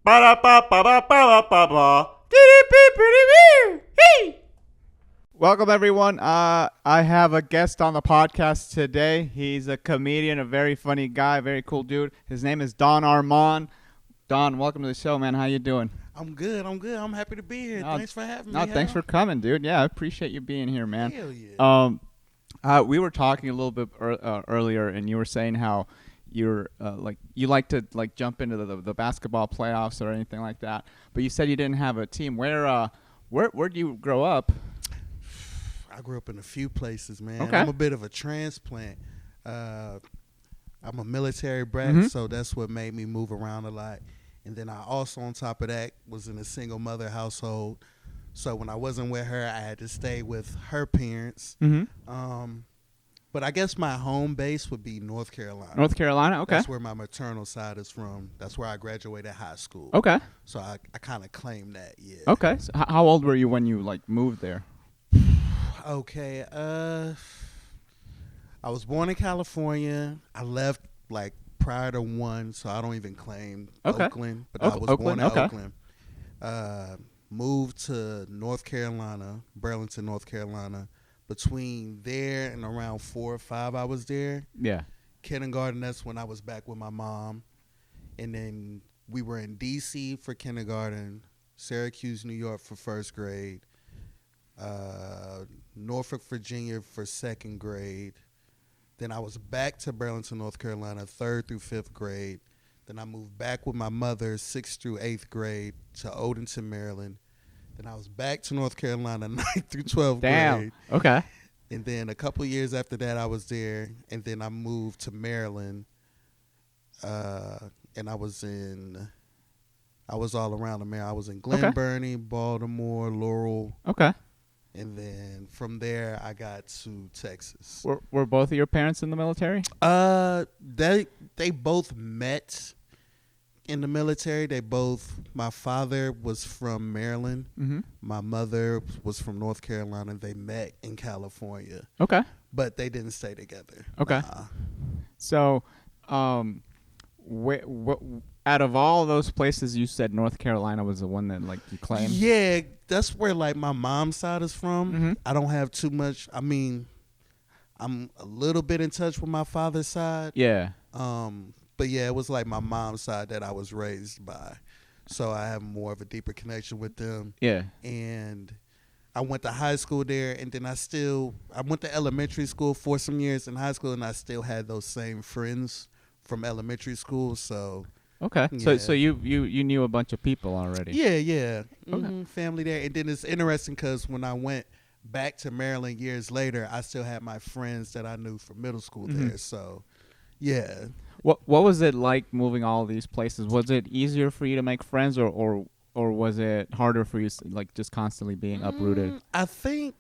Welcome, everyone. I have a guest on the podcast today. He's a comedian, a very funny guy, very cool dude. His name is Don Armon. Don, welcome to the show, man. How you doing? I'm good. I'm happy to be here. Thanks for having me. Thanks for coming, dude. Yeah, I appreciate you being here, man. Hell yeah. We were talking a little bit earlier, and you were saying how you're you like to jump into the basketball playoffs or anything like that. But you said you didn't have a team. Where do you grow up? I grew up in a few places, man. Okay. I'm a bit of a transplant. I'm a military brat, so that's what made me move around a lot. And then I also, on top of that, was in a single mother household. So when I wasn't with her, I had to stay with her parents. But I guess my home base would be North Carolina. North Carolina, okay. That's where my maternal side is from. That's where I graduated high school. Okay. So I kind of claim that, yeah. Okay. So how old were you when you moved there? Okay. I was born in California. I left prior to 1, so I don't even claim Oakland. But I was born in Oakland. Moved to North Carolina, Burlington, North Carolina. Between there and around 4 or 5, I was there. Yeah. Kindergarten, that's when I was back with my mom. And then we were in D.C. for kindergarten, Syracuse, New York for first grade, Norfolk, Virginia for second grade. Then I was back to Burlington, North Carolina, 3rd through 5th grade. Then I moved back with my mother, 6th through 8th grade, to Odenton, Maryland. Then I was back to North Carolina, 9th through 12th grade. Okay. And then a couple of years after that, I was there. And then I moved to Maryland. And I was all around the Maryland. I was in Glen Burnie, Baltimore, Laurel. Okay. And then from there, I got to Texas. Were both of your parents in the military? They both met in the military. My father was from Maryland. Mm-hmm. My mother was from North Carolina. They met in California. Okay. But they didn't stay together. Okay. So, out of all those places, you said North Carolina was the one that you claimed? Yeah, that's where my mom's side is from. Mm-hmm. I don't have too much. I mean, I'm a little bit in touch with my father's side. Yeah. But yeah, it was my mom's side that I was raised by. So I have more of a deeper connection with them. Yeah. And I went to high school there, and then I went to elementary school for some years in high school, and I still had those same friends from elementary school. So okay. Yeah. So you knew a bunch of people already. Yeah. Okay. Family there. And then it's interesting because when I went back to Maryland years later, I still had my friends that I knew from middle school there. So yeah. What was it like moving all these places? Was it easier for you to make friends, or was it harder for you, just constantly being uprooted? I think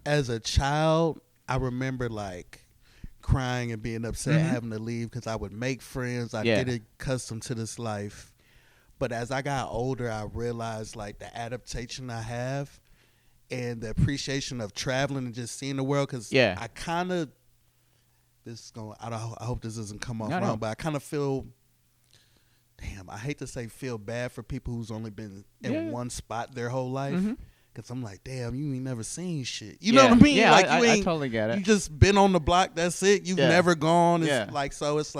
as a child, I remember crying and being upset having to leave because I would make friends. I get accustomed to this life. But as I got older, I realized the adaptation I have and the appreciation of traveling and just seeing the world. Because I kind of, I hope this doesn't come off wrong, but I kind of feel, I hate to say feel bad for people who's only been in one spot their whole life. Because I'm damn, you ain't never seen shit. You know what I mean? Yeah, I totally get it. You just been on the block, that's it. You've never gone. It's so it's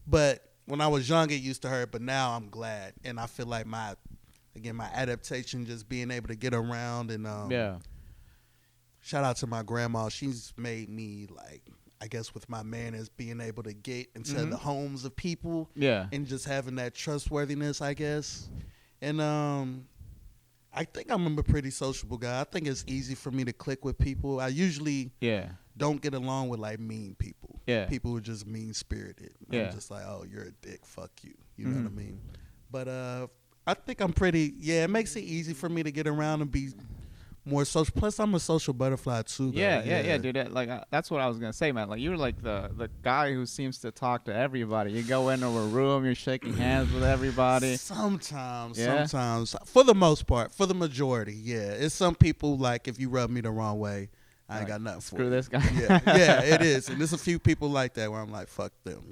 but when I was young, it used to hurt, but now I'm glad. And I feel my adaptation, just being able to get around and shout out to my grandma. She's made me I guess with my manners, being able to get into the homes of people and just having that trustworthiness, I guess. And I think I'm a pretty sociable guy. I think it's easy for me to click with people. I usually don't get along with mean people. Yeah. People who are just mean-spirited. I'm just oh, you're a dick, fuck you. You know what I mean? But I think I'm pretty, it makes it easy for me to get around and be more social. Plus, I'm a social butterfly too. Though. Yeah, dude. That's what I was gonna say, man. You're the guy who seems to talk to everybody. You go into a room, you're shaking hands with everybody. Sometimes. For the most part, for the majority, It's some people if you rub me the wrong way, I ain't got nothing for Screw you. this guy. Yeah, it is. And there's a few people like that where I'm fuck them.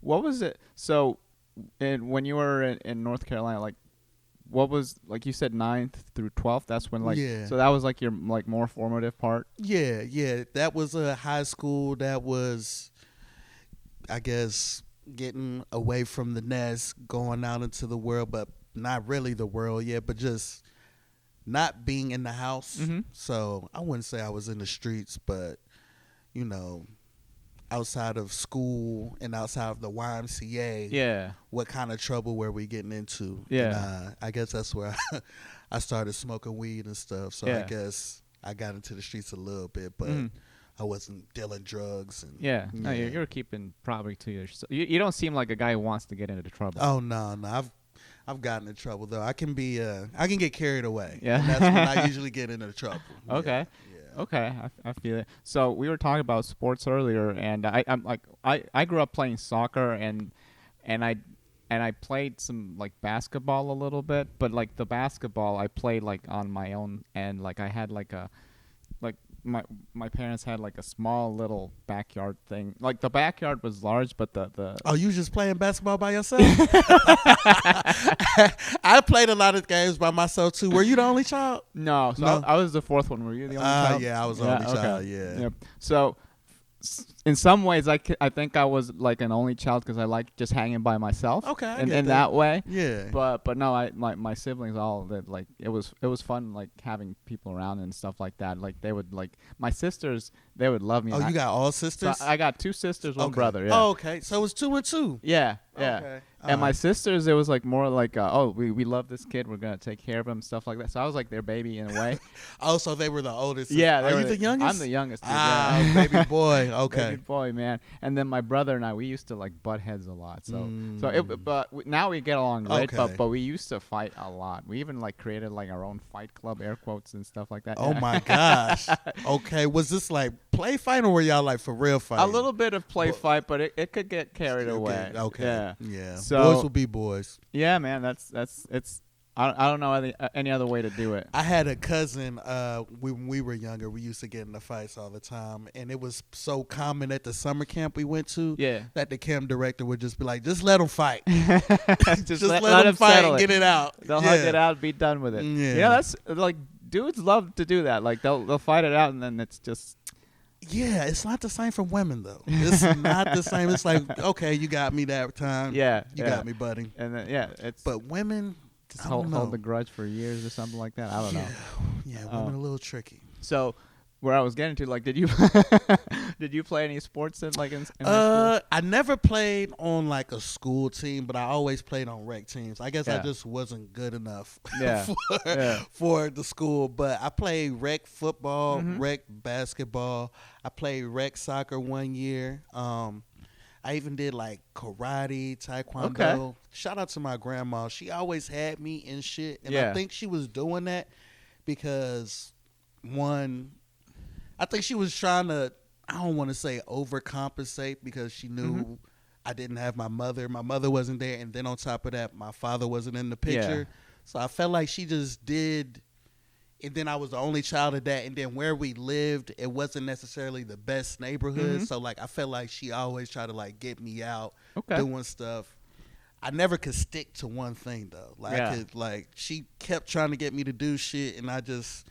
What was it? So, when you were in North Carolina, like, what was, like you said, 9th through 12th? That's when, like, so that was like your like more formative part. Yeah. That was a high school. That was, I guess, getting away from the nest, going out into the world, but not really the world yet, but just not being in the house. So I wouldn't say I was in the streets, but you know, outside of school and outside of the YMCA, what kind of trouble were we getting into? And, I guess that's where I started smoking weed and stuff. So I guess I got into the streets a little bit, but I wasn't dealing drugs. And no, you're keeping probably to yourself. You don't seem like a guy who wants to get into trouble. Oh no, I've gotten in trouble though. I can get carried away. Yeah, and that's when I usually get into trouble. Okay. Okay, I feel it. So we were talking about sports earlier, and I grew up playing soccer, and I played some like basketball a little bit, but like the basketball I played like on my own, and like I had like my parents had like a small little backyard thing. Like the backyard was large, but the Oh, you just playing basketball by yourself? I played a lot of games by myself too. Were you the only child? No, I was the fourth one. Were you the only child? Yeah, I was the only child. Yeah. So in some ways, I think I was like an only child because I like just hanging by myself. Okay, in that way. Yeah. But no, my siblings all that like it was fun like having people around and stuff like that. Like they would like my sisters, they would love me. Oh, you got all sisters? So I got 2 sisters, 1 brother. Yeah. Oh, okay. So it was 2 and 2. Yeah. Okay. And my sisters, it was like more like, we love this kid. We're gonna take care of him, stuff like that. So I was like their baby in a way. Oh, so they were the oldest. Yeah. Are you the youngest? I'm the youngest. Baby boy. Okay. Baby boy, man. And then my brother and I, we used to like butt heads a lot. Now we get along great. Okay. But we used to fight a lot. We even like created like our own fight club, air quotes and stuff like that. Oh my gosh. Okay. Was this like play fight or were y'all like for real fight? A little bit of play fight, but it could get carried away. Okay. Yeah. So, boys will be boys. Yeah, man. It's. I don't know any other way to do it. I had a cousin when we were younger. We used to get into fights all the time, and it was so common at the summer camp we went to that the camp director would just be like, "Just let them fight. just let them fight and get it out. They'll hug it out, be done with it." Yeah, that's like dudes love to do that. Like they'll fight it out, and then it's just. Yeah, it's not the same for women though. It's not the same. It's like, okay, you got me that time. Yeah, you got me, buddy. And then it's. But women. Just hold the grudge for years or something like that. I don't know. Yeah, women are a little tricky. So, where I was getting to, like, did you play any sports in high school? I never played on like a school team, but I always played on rec teams. I guess I just wasn't good enough for the school. But I played rec football, rec basketball. I played rec soccer 1 year. I even did like karate, taekwondo. Okay. Shout out to my grandma. She always had me in shit. And I think she was doing that because, one, I think she was trying to, I don't want to say overcompensate because she knew I didn't have my mother. My mother wasn't there. And then on top of that, my father wasn't in the picture. Yeah. So I felt like she just did. And then I was the only child of that. And then where we lived, it wasn't necessarily the best neighborhood. So, like, I felt like she always tried to, like, get me out doing stuff. I never could stick to one thing, though. Like, she kept trying to get me to do shit, and I just,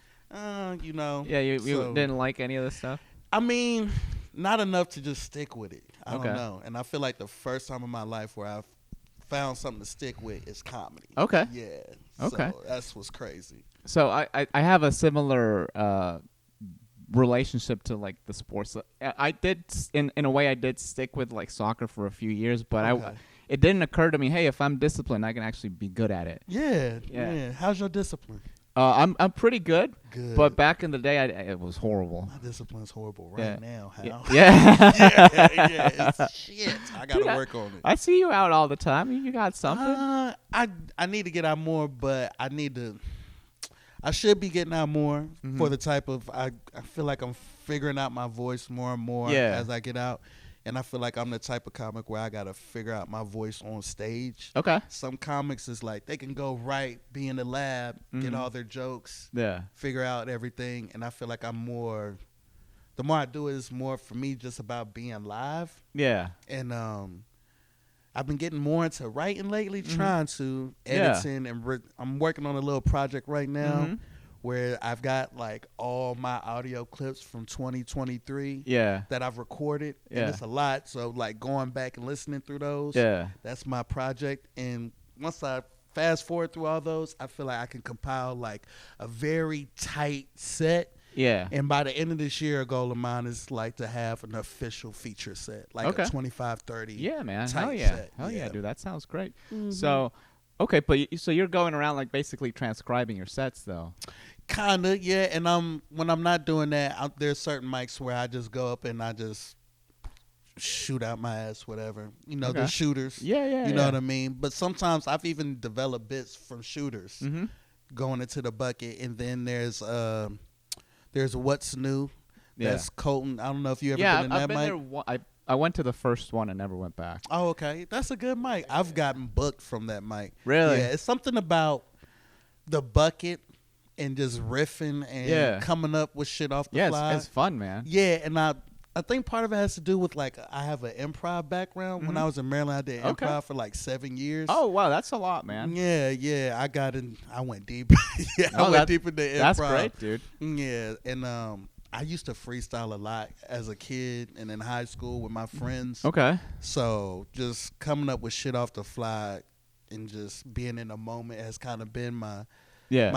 you know. Yeah, you didn't like any of this stuff? I mean, not enough to just stick with it. I don't know. And I feel like the first time in my life where I've found something to stick with is comedy. Okay. Yeah. Okay. So that's what's crazy. So I have a similar relationship to like the sports. I did in a way I did stick with like soccer for a few years, but it didn't occur to me, hey, if I'm disciplined, I can actually be good at it. Yeah. How's your discipline? I'm pretty good. Good. But back in the day, it was horrible. My discipline's horrible now, Hal. Yeah. It's shit. I got to work on it. I see you out all the time. You got something? I need to get out more, but I should be getting out more for the type of, I feel like I'm figuring out my voice more and more as I get out. And I feel like I'm the type of comic where I got to figure out my voice on stage. Okay. Some comics is like, they can go be in the lab, get all their jokes, figure out everything. And I feel like the more I do it, it's more for me just about being live. Yeah. And I've been getting more into writing lately, trying to editing, and I'm working on a little project right now where I've got like all my audio clips from 2023 that I've recorded, and it's a lot. So like going back and listening through those, that's my project. And once I fast forward through all those, I feel like I can compile like a very tight set. Yeah. And by the end of this year, a goal of mine is like to have an official feature set, like a 25, 30. Yeah, man. Hell yeah. Set. Hell yeah, dude. That sounds great. So, okay, but so you're going around like basically transcribing your sets, though. Kinda, yeah. And when I'm not doing that, there's certain mics where I just go up and I just shoot out my ass, whatever. You know, the shooters. Yeah. You know what I mean? But sometimes I've even developed bits from shooters going into the bucket, and then there's What's New. That's Colton. I don't know if you ever been in that mic. There. I went to the first one and never went back. Oh, okay. That's a good mic. I've gotten booked from that mic. Really? Yeah, it's something about the bucket and just riffing and coming up with shit off the fly. Yeah, it's fun, man. Yeah, and I think part of it has to do with like I have an improv background. When I was in Maryland, I did improv for like 7 years. Oh wow, that's a lot, man. Yeah. I went deep. I went deep into improv. That's great, dude. Yeah, and I used to freestyle a lot as a kid and in high school with my friends. Okay. So just coming up with shit off the fly and just being in a moment has kind of been my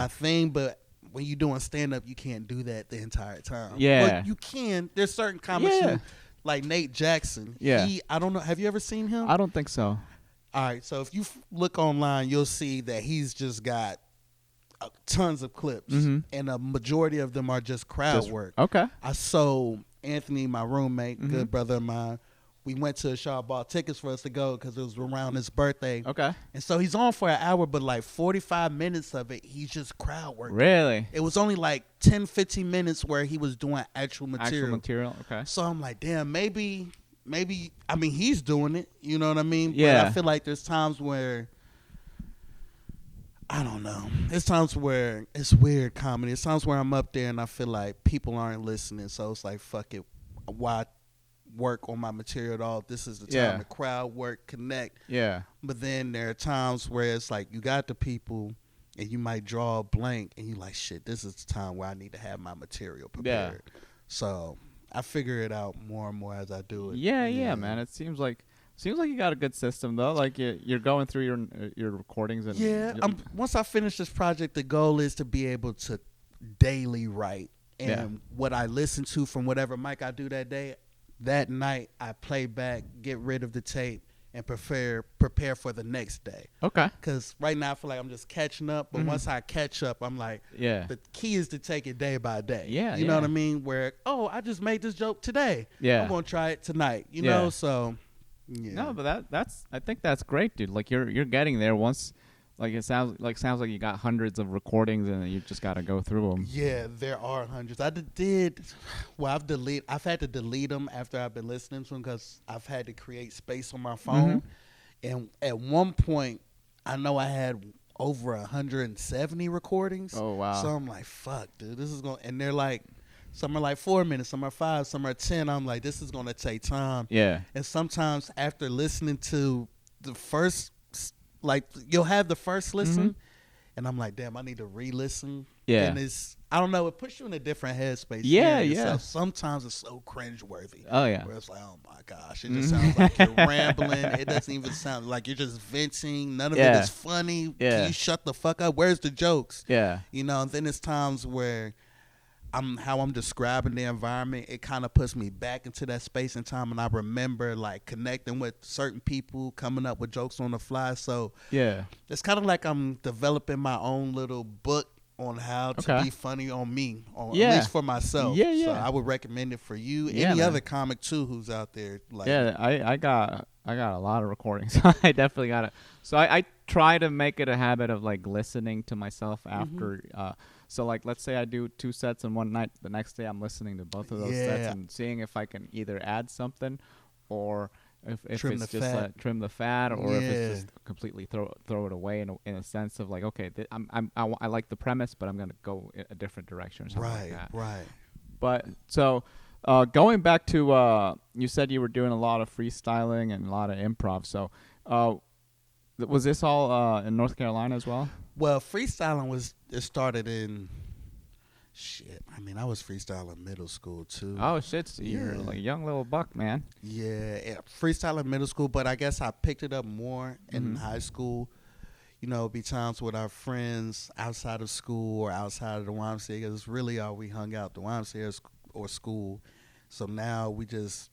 thing. But when you're doing stand up, you can't do that the entire time. Yeah. Well, you can. There's certain comics who, like Nate Jackson. Yeah. I don't know. Have you ever seen him? I don't think so. All right. So if you look online, you'll see that he's just got tons of clips, and a majority of them are just crowd work. Okay. So Anthony, my roommate, good brother of mine, we went to a show, bought tickets for us to go because it was around his birthday. Okay. And so he's on for an hour, but like 45 minutes of it, he's just crowd working. Really? It was only like 10, 15 minutes where he was doing actual material. Okay. So I'm like, damn, maybe, I mean, he's doing it. You know what I mean? Yeah. But I feel like there's times where, I don't know. There's times where it's weird comedy. It's times where I'm up there and I feel like people aren't listening. So it's like, fuck it. Why work on my material at all? This is the time to crowd work, connect. Yeah. But then there are times where it's like you got the people and you might draw a blank and you like, shit, this is the time where I need to have my material prepared. Yeah. So I figure it out more and more as I do it. Yeah, man. It seems like you got a good system though. Like you're going through your recordings and once I finish this project, the goal is to be able to daily write, and what I listen to from whatever mic I do that day, that night I play back, get rid of the tape, and prepare for the next day. Okay. Because right now I feel like I'm just catching up, but once I catch up, I'm like, the key is to take it day by day. Yeah. You know what I mean? Where I just made this joke today. Yeah. I'm gonna try it tonight. You know, so. Yeah. No, but I think that's great, dude. Like you're getting there once. Like it sounds like you got hundreds of recordings and you just got to go through them. Yeah, there are hundreds. I've had to delete them after I've been listening to them because I've had to create space on my phone. And at one point, I know I had over 170 recordings. Oh wow! So I'm like, fuck, dude, this is going. And they're like, some are like 4 minutes, some are 5, some are 10. I'm like, this is going to take time. Yeah. And sometimes after listening to the first, like, you'll have the first listen, and I'm like, damn, I need to re-listen. Yeah. And I don't know, it puts you in a different headspace. Yeah. Sometimes it's so cringeworthy. Oh, yeah. Where it's like, oh, my gosh, it just sounds like you're rambling. It doesn't even sound like you're just venting. None of it is funny. Yeah. Can you shut the fuck up? Where's the jokes? Yeah. You know, and then there's times where how I'm describing the environment, it kind of puts me back into that space and time, and I remember like connecting with certain people, coming up with jokes on the fly. So it's kind of like I'm developing my own little book on how to be funny on me, at least for myself. So I would recommend it for you. Any other comic too who's out there. Like, I got a lot of recordings. I definitely got it. So I try to make it a habit of like listening to myself after. So like, let's say I do 2 sets in one night. The next day I'm listening to both of those sets and seeing if I can either add something, or if it's just like trim the fat, or if it's just completely throw it away in a sense of like, okay, I like the premise, but I'm gonna go a different direction or something like that. Right. But so going back to you said you were doing a lot of freestyling and a lot of improv. So Was this all in North Carolina as well? Well, freestyling it started in. Shit, I mean, I was freestyling middle school too. Oh shit, so you're like a young little buck, man. Yeah, freestyling middle school, but I guess I picked it up more in high school. You know, be times with our friends outside of school or outside of the YMCA, because it's really all we hung out, the YMCA or school. So now we just,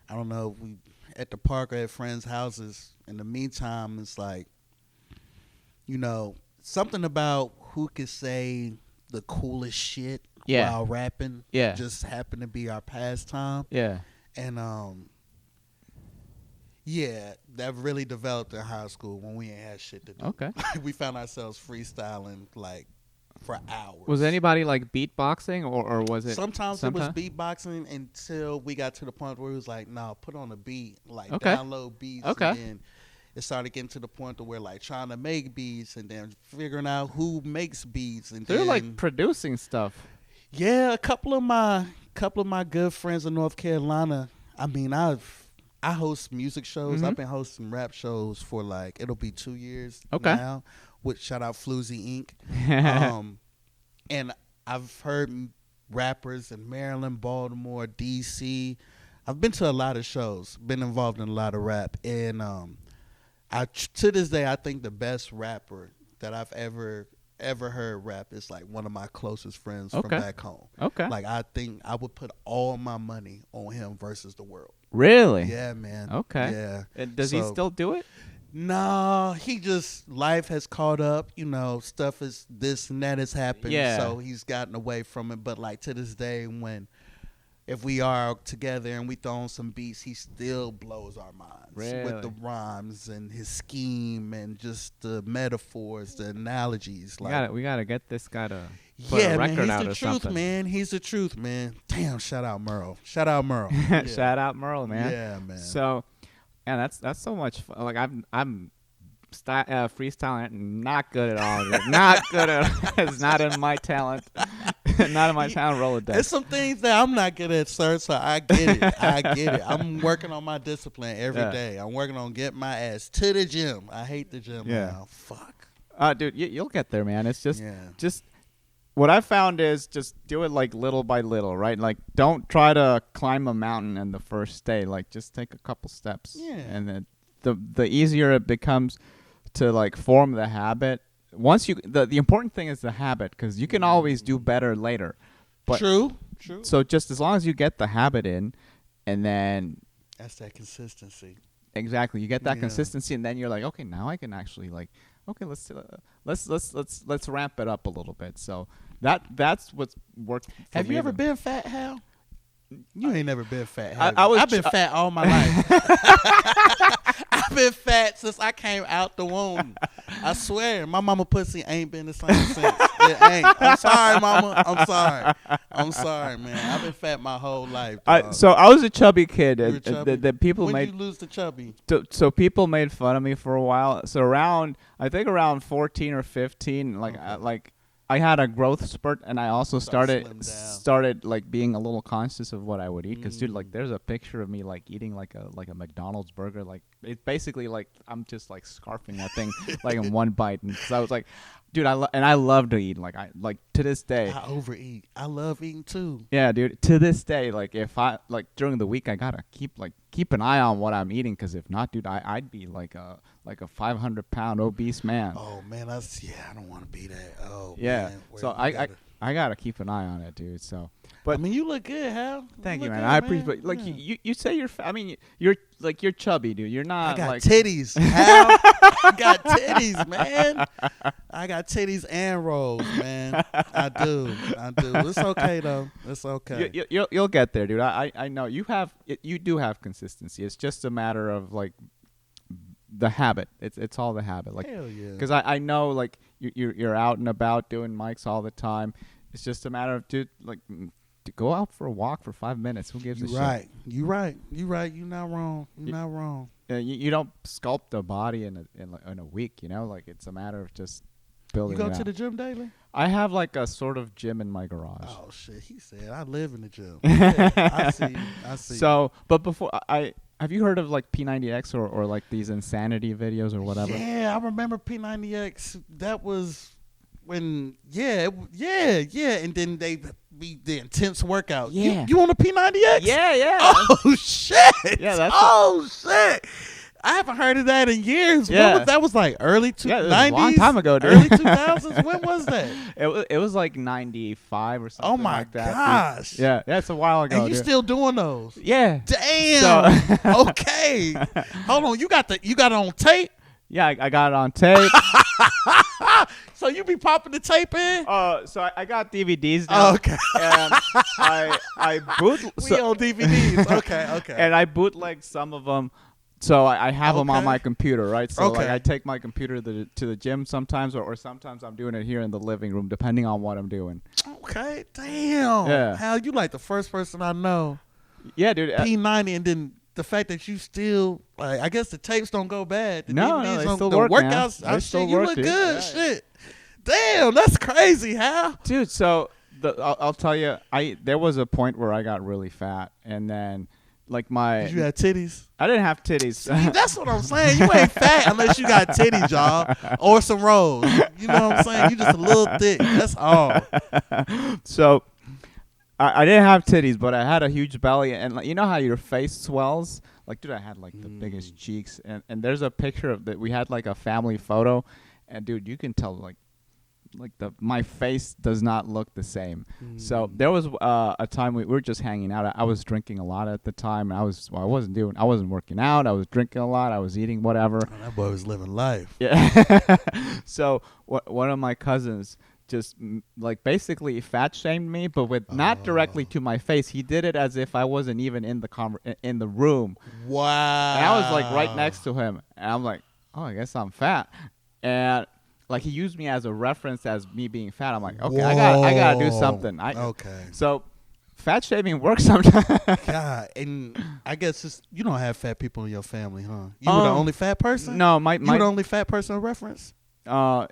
I don't know, we at the park or at friends' houses. In the meantime, it's like, you know, something about who could say the coolest shit while rapping just happened to be our pastime. Yeah. And that really developed in high school when we ain't had shit to do. Okay. We found ourselves freestyling like for hours. Was anybody like beatboxing or was it Sometimes it was beatboxing until we got to the point where it was like, no, put on a beat, like download beats. Okay. And then it started getting to the point where like trying to make beats and then figuring out who makes beats. And they're then, like producing stuff. Yeah, a couple of my good friends in North Carolina. I mean, I host music shows. I've been hosting rap shows for like, it'll be 2 years now. With shout out Floozy Inc. And I've heard rappers in Maryland, Baltimore, DC. I've been to a lot of shows, been involved in a lot of rap, and to this day, I think the best rapper that I've ever heard rap is like one of my closest friends from back home. Okay. Like I think I would put all my money on him versus the world. Really? Yeah, man. Okay. Yeah. And does he still do it? No, he just, life has caught up, you know, stuff is, this and that has happened. Yeah. So he's gotten away from it. But like to this day, if we are together and we throw on some beats, he still blows our minds with the rhymes and his scheme and just the metaphors, the analogies. Like, we gotta get this guy to put a record out or something. Man. He's the truth, man. Damn, shout out Merle. Shout out Merle, man. Yeah, man. So, yeah, that's so much fun. Like I'm freestyling, not good at all. Not good at all. It's not in my talent. Not in my talent Rolodex. There's some things that I'm not good at, sir, so I get it. I'm working on my discipline every day. I'm working on getting my ass to the gym. I hate the gym now. Fuck. Dude, you'll get there, man. It's just what I found is just do it like little by little, right? Like don't try to climb a mountain in the first day. Like just take a couple steps. Yeah. And then the easier it becomes to like form the habit. Once the important thing is the habit, because you can always do better later. But True. So just as long as you get the habit in, and then that's that consistency. Exactly, you get that consistency, and then you're like, okay, now I can actually like, okay, let's ramp it up a little bit. So that's what's worked. Have you ever been fat, Hal? You ain't never been fat. I've been fat all my life. I've been fat since I came out the womb. I swear, my mama pussy ain't been the same since. It ain't. I'm sorry, mama. I'm sorry, man. I've been fat my whole life. So I was a chubby kid. You were chubby? People when made you lose the chubby? So people made fun of me for a while. So I think around 14 or 15, I had a growth spurt, and I also started like being a little conscious of what I would eat. Because dude, like there's a picture of me like eating like a McDonald's burger. Like it's basically like I'm just like scarfing that thing like in one bite. And so I was like, dude, I love to eat. Like to this day, I overeat. I love eating too. Yeah, dude. To this day, like if I like during the week, I gotta keep an eye on what I'm eating. Because if not, dude, I'd be like a 500-pound obese man. Oh man, I don't want to be that. Oh yeah. Man. So I gotta keep an eye on it, dude. So, but I mean, you look good, Hal. Thank you, man. I appreciate. Like you say you're. I mean, you're chubby, dude. You're not. I got like titties, Hal. I got titties, man. I got titties and rolls, man. I do. It's okay though. It's okay. You'll get there, dude. I know you have. You do have consistency. It's just a matter of like the habit. It's all the habit. Like, hell yeah. Because I know like you're out and about doing mics all the time. It's just a matter of to go out for a walk for 5 minutes. Who gives a shit? You right. You're not wrong. Not wrong. You don't sculpt a body in a week. You know, like it's a matter of just building. You go it to out. the gym daily? I have like a sort of gym in my garage. Oh shit! He said I live in the gym. Yeah, I see. So, but before I Have you heard of like P90X or like these insanity videos or whatever? Yeah, I remember P90X. That was when, and then they be the intense workout. Yeah. You on a P90X? Yeah. Oh shit. Yeah, that's shit. I haven't heard of that in years. Yeah. That was like early 90s? Yeah, it was a long time ago, dude. Early 2000s? When was that? It was like 95 or something. Oh my like that. gosh. Yeah, it's a while ago. And you dude. still doing those? Yeah. Damn. So Okay. Hold on. You got it on tape? Yeah, I got it on tape. So you be popping the tape in? So I got DVDs now. Oh, okay. And I We on DVDs. Okay. And I bootlegged some of them. So I have them on my computer, right? So like I take my computer to the gym sometimes, or sometimes I'm doing it here in the living room, depending on what I'm doing. Okay, damn. Yeah. Hal, you like the first person I know. Yeah, dude. P90, and then the fact that you still, like, I guess the tapes don't go bad. The No, DVDs they don't, still the work, workouts, man. They still you work, look dude. good. Yeah. Shit. Damn, that's crazy, Hal. Dude, so I'll tell you, there was a point where I got really fat, and then like Did you have titties? I didn't have titties. See, that's what I'm saying. You ain't fat unless you got titties, y'all, or some rolls. You know what I'm saying? You just a little thick. That's all. So I didn't have titties, but I had a huge belly, and like, you know how your face swells? Like, dude, I had like the biggest cheeks, and there's a picture of that. We had like a family photo, and dude, you can tell like my face does not look the same. So there was a time we were just hanging out. I was drinking a lot at the time. I wasn't working out. I was drinking a lot. I was eating whatever. Oh, that boy was living life. Yeah. So one of my cousins just like basically fat shamed me, but with not directly to my face. He did it as if I wasn't even in the room. Wow. And I was like right next to him, and I'm like, oh, I guess I'm fat. And like he used me as a reference as me being fat. I'm like, okay, I gotta do something. Okay. So fat shaming works sometimes. God, and I guess you don't have fat people in your family, huh? You were the only fat person? No, you were the only fat person in reference?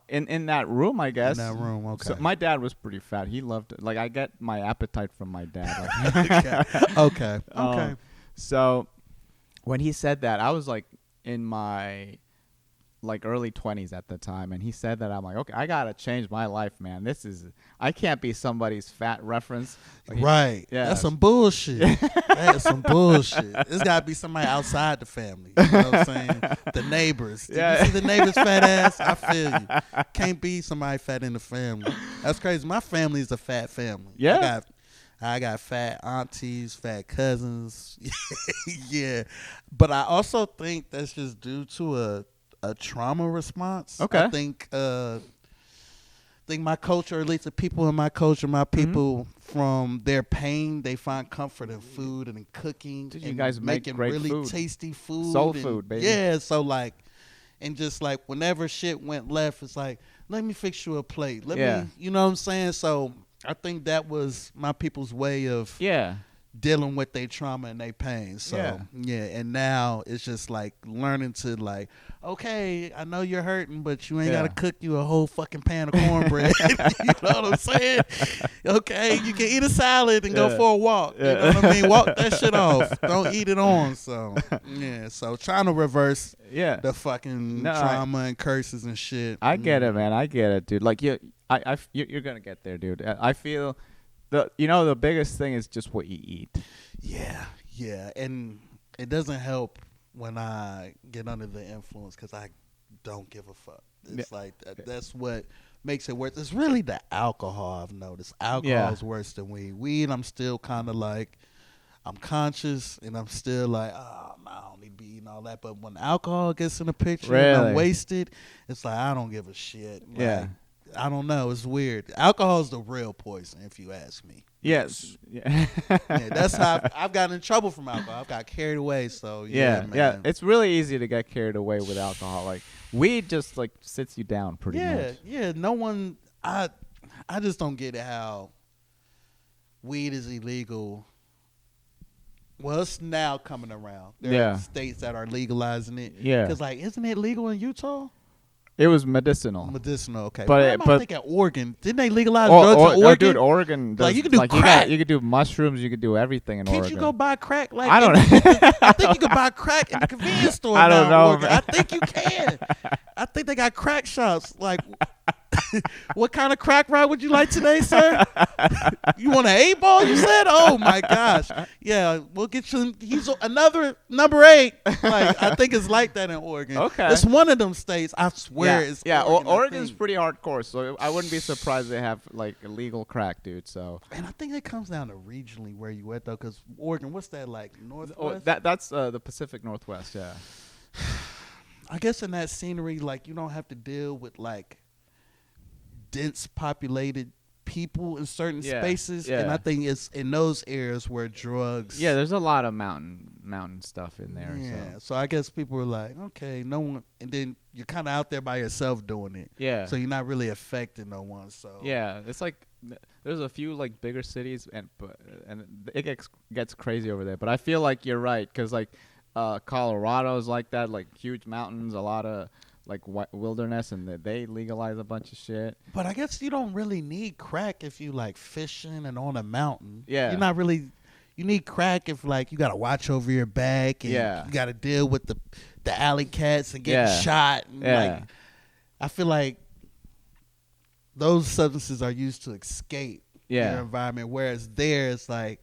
In that room, I guess. In that room, okay. So my dad was pretty fat. He loved it. Like I get my appetite from my dad. Okay. So when he said that, I was like in my like early 20s at the time, and he said that, I'm like, okay, I gotta change my life, man. I can't be somebody's fat reference. Like, right. Yeah. That's some bullshit. That's some bullshit. It's gotta be somebody outside the family. You know what I'm saying? The neighbors. Did you see the neighbor's fat ass? I feel you. Can't be somebody fat in the family. That's crazy. My family is a fat family. Yeah. I got fat aunties, fat cousins. Yeah. But I also think that's just due to a trauma response. Okay. I think my culture, or at least the people in my culture, my people from their pain, they find comfort in food and in cooking. Dude, you guys make making great really food. tasty food. Soul food, baby. Yeah, so like, and just like whenever shit went left, it's like, let me fix you a plate. Let me, you know what I'm saying? So I think that was my people's way of dealing with their trauma and their pain. So yeah, and now it's just like learning to like, okay, I know you're hurting, but you ain't gotta cook you a whole fucking pan of cornbread. You know what I'm saying? Okay, you can eat a salad and go for a walk. You know what I mean? Walk that shit off. Don't eat it on. So yeah, so trying to reverse the fucking trauma and curses and shit. I get it, man. I get it, dude. Like you're gonna get there, dude. I feel the biggest thing is just what you eat. Yeah, and it doesn't help when I get under the influence because I don't give a fuck. It's like that's what makes it worse. It's really the alcohol. I've noticed alcohol is worse than weed. Weed, I'm still kind of like, I'm conscious and I'm still like, oh, no, I don't need to be eating all that. But when alcohol gets in the picture and I'm wasted, it's like I don't give a shit. Like, I don't know. It's weird. Alcohol is the real poison, if you ask me. Yes. That's how I've gotten in trouble from alcohol. I've got carried away. So man. It's really easy to get carried away with alcohol. Like weed just like sits you down pretty much. Yeah. No one. I just don't get it how weed is illegal. Well, it's now coming around. There are states that are legalizing it. Yeah. Because like, isn't it legal in Utah? It was medicinal. Medicinal, okay. But I think at Oregon, didn't they legalize drugs in Oregon? Dude, Oregon does, like you can do crack. You could do mushrooms. You could do everything in Oregon. Can't you go buy crack? Like I don't know. I think you can buy crack in the convenience store. I don't know. Oregon. I think you can. I think they got crack shops. Like, what kind of crack ride would you like today, sir? You want an 8-ball? You said, oh my gosh. Yeah, we'll get you. He's another number 8. Like, I think it's like that in Oregon. Okay, it's one of them states. I swear, it's Oregon's pretty hardcore, so I wouldn't be surprised they have like illegal crack, dude. So, and I think it comes down to regionally where you at though, because Oregon, what's that like? Northwest. That's the Pacific Northwest. Yeah. I guess in that scenery, like you don't have to deal with like dense populated people in certain spaces, and I think it's in those areas where drugs. Yeah, there's a lot of mountain stuff in there. Yeah, so I guess people were like, okay, no one, and then you're kind of out there by yourself doing it. Yeah. So you're not really affecting no one. So yeah, it's like there's a few like bigger cities, and it gets crazy over there. But I feel like you're right, because like Colorado's like that, like huge mountains, a lot of like wilderness, and they legalize a bunch of shit. But I guess you don't really need crack if you like fishing and on a mountain. Yeah, you're not really. You need crack if like you got to watch over your back, and you got to deal with the alley cats and getting shot. And like, I feel like those substances are used to escape your environment, whereas there it's like,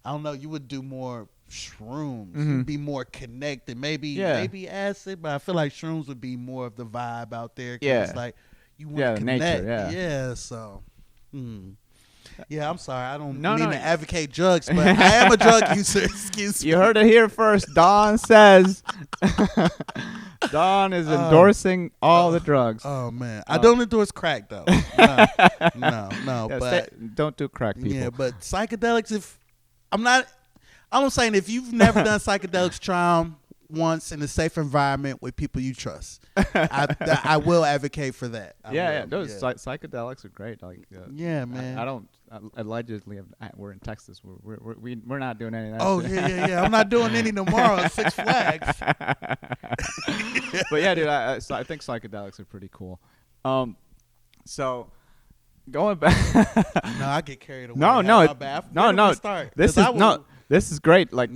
I don't know, you would do more shrooms, you'd be more connected, maybe acid, but I feel like shrooms would be more of the vibe out there. It's like you want to connect. Nature, So yeah, I'm sorry, I don't mean to advocate drugs, but I am a drug user. Excuse me. You heard it here first. Don says Don is endorsing all the drugs. Oh man, I don't endorse crack though. No, but don't do crack, people. Yeah, but psychedelics, I'm saying if you've never done psychedelics, try them once in a safe environment with people you trust. I will advocate for that. Psychedelics are great. Like, man. I don't allegedly. We're in Texas. We're not doing any of that. Oh yeah. I'm not doing any tomorrow at Six Flags. But yeah, dude. I think psychedelics are pretty cool. So. Going back. No, I get carried away. No. This is great. Like,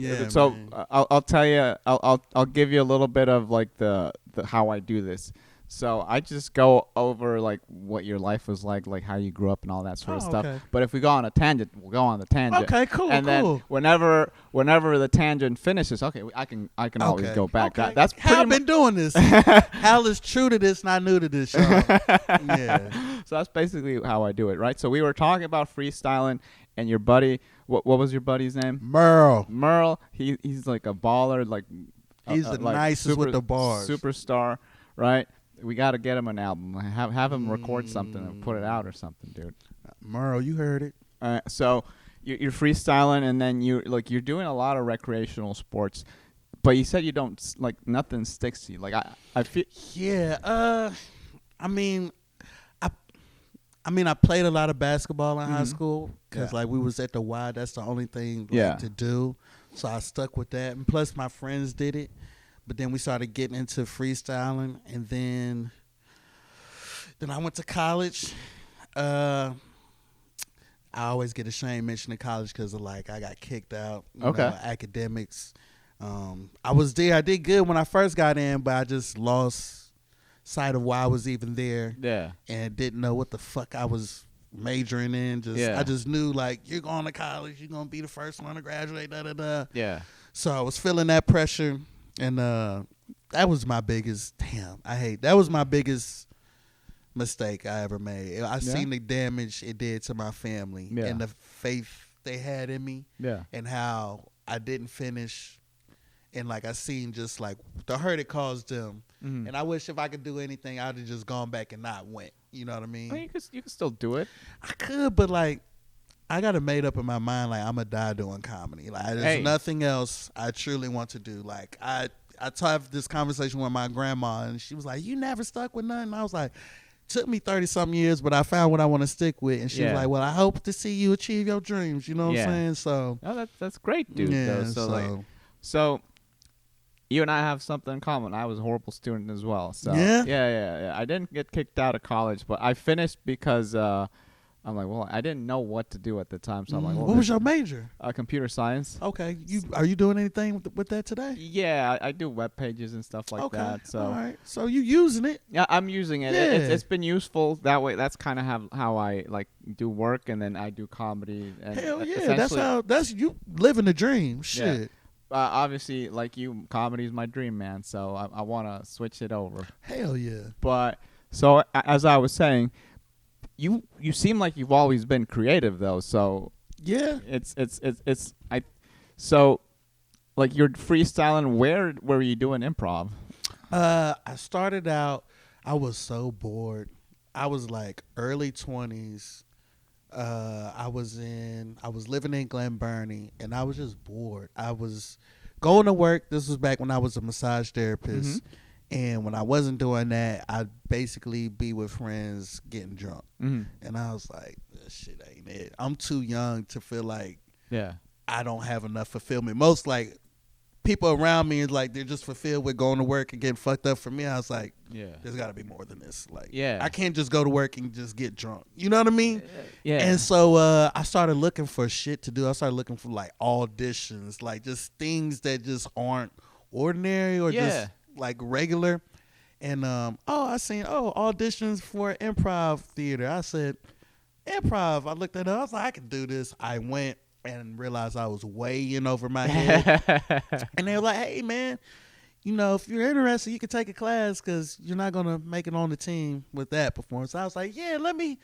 I'll tell you. I'll give you a little bit of like the how I do this. So I just go over like what your life was like how you grew up and all that sort of stuff. Okay. But if we go on a tangent, we'll go on the tangent. Okay, cool. And then whenever the tangent finishes, okay, I can always go back. Okay. That's Hal I've been doing this. Hal is true to this, not new to this, y'all. Yeah. So that's basically how I do it, right? So we were talking about freestyling, and your buddy, what was your buddy's name? Merle. He's like a baller, like he's the nicest with the bars. Superstar, right? We got to get him an album. Have him record something and put it out or something, dude. Merle, you heard it. So you're freestyling, and then you're doing a lot of recreational sports, but you said you don't like nothing sticks to you. Like I feel. Yeah. I mean, I played a lot of basketball in high school because like we was at the Y. That's the only thing to do. So I stuck with that, and plus my friends did it. But then we started getting into freestyling, and then I went to college. I always get ashamed mentioning college because of like I got kicked out. Academics. I was there. I did good when I first got in, but I just lost sight of why I was even there. Yeah. And didn't know what the fuck I was majoring in. I just knew like you're going to college, you're gonna be the first one to graduate. Yeah. So I was feeling that pressure. And that was my biggest that was my biggest mistake I ever made. I seen the damage it did to my family and the faith they had in me and how I didn't finish. And like I seen just like the hurt it caused them. Mm-hmm. And I wish if I could do anything, I'd have just gone back and not went. You know what I mean? I mean you could still do it. I could, but like I got it made up in my mind like I'm gonna die doing comedy. Like there's nothing else I truly want to do. Like I had this conversation with my grandma, and she was like, "You never stuck with nothing." I was like, "Took me 30-something years, but I found what I want to stick with." And she was like, "Well, I hope to see you achieve your dreams." You know what I'm saying? So that's great, dude. Yeah. So you and I have something in common. I was a horrible student as well. So yeah. I didn't get kicked out of college, but I finished because I'm like, well, I didn't know what to do at the time. So I'm like, well, what was your major? Computer science. Okay. Are you doing anything with that today? Yeah, I do web pages and stuff like that. So all right. So you using it? Yeah, I'm using it. Yeah. It's been useful that way. That's kind of how I like do work, and then I do comedy. And hell yeah, that's you living the dream. Shit. Yeah. Obviously, like you, comedy is my dream, man. So I want to switch it over. Hell yeah. But so as I was saying, you seem like you've always been creative though. So yeah, so like you're freestyling. Where were you doing improv? I started out. I was so bored. I was like early 20s. I was living in Glen Burnie, and I was just bored. I was going to work. This was back when I was a massage therapist. Mm-hmm. And when I wasn't doing that, I'd basically be with friends getting drunk. Mm-hmm. And I was like, this shit ain't it. I'm too young to feel like I don't have enough fulfillment. Most like people around me is like they're just fulfilled with going to work and getting fucked up. For me, I was like, there's got to be more than this. Like, I can't just go to work and just get drunk. You know what I mean? Yeah. And so I started looking for shit to do. I started looking for like auditions, like just things that just aren't ordinary or just like regular. And I seen auditions for improv theater. I said, improv. I looked at it. I was like, I can do this. I went and realized I was way in over my head. And they were like, hey man, if you're interested, you can take a class because you're not gonna make it on the team with that performance. I was like, yeah, let me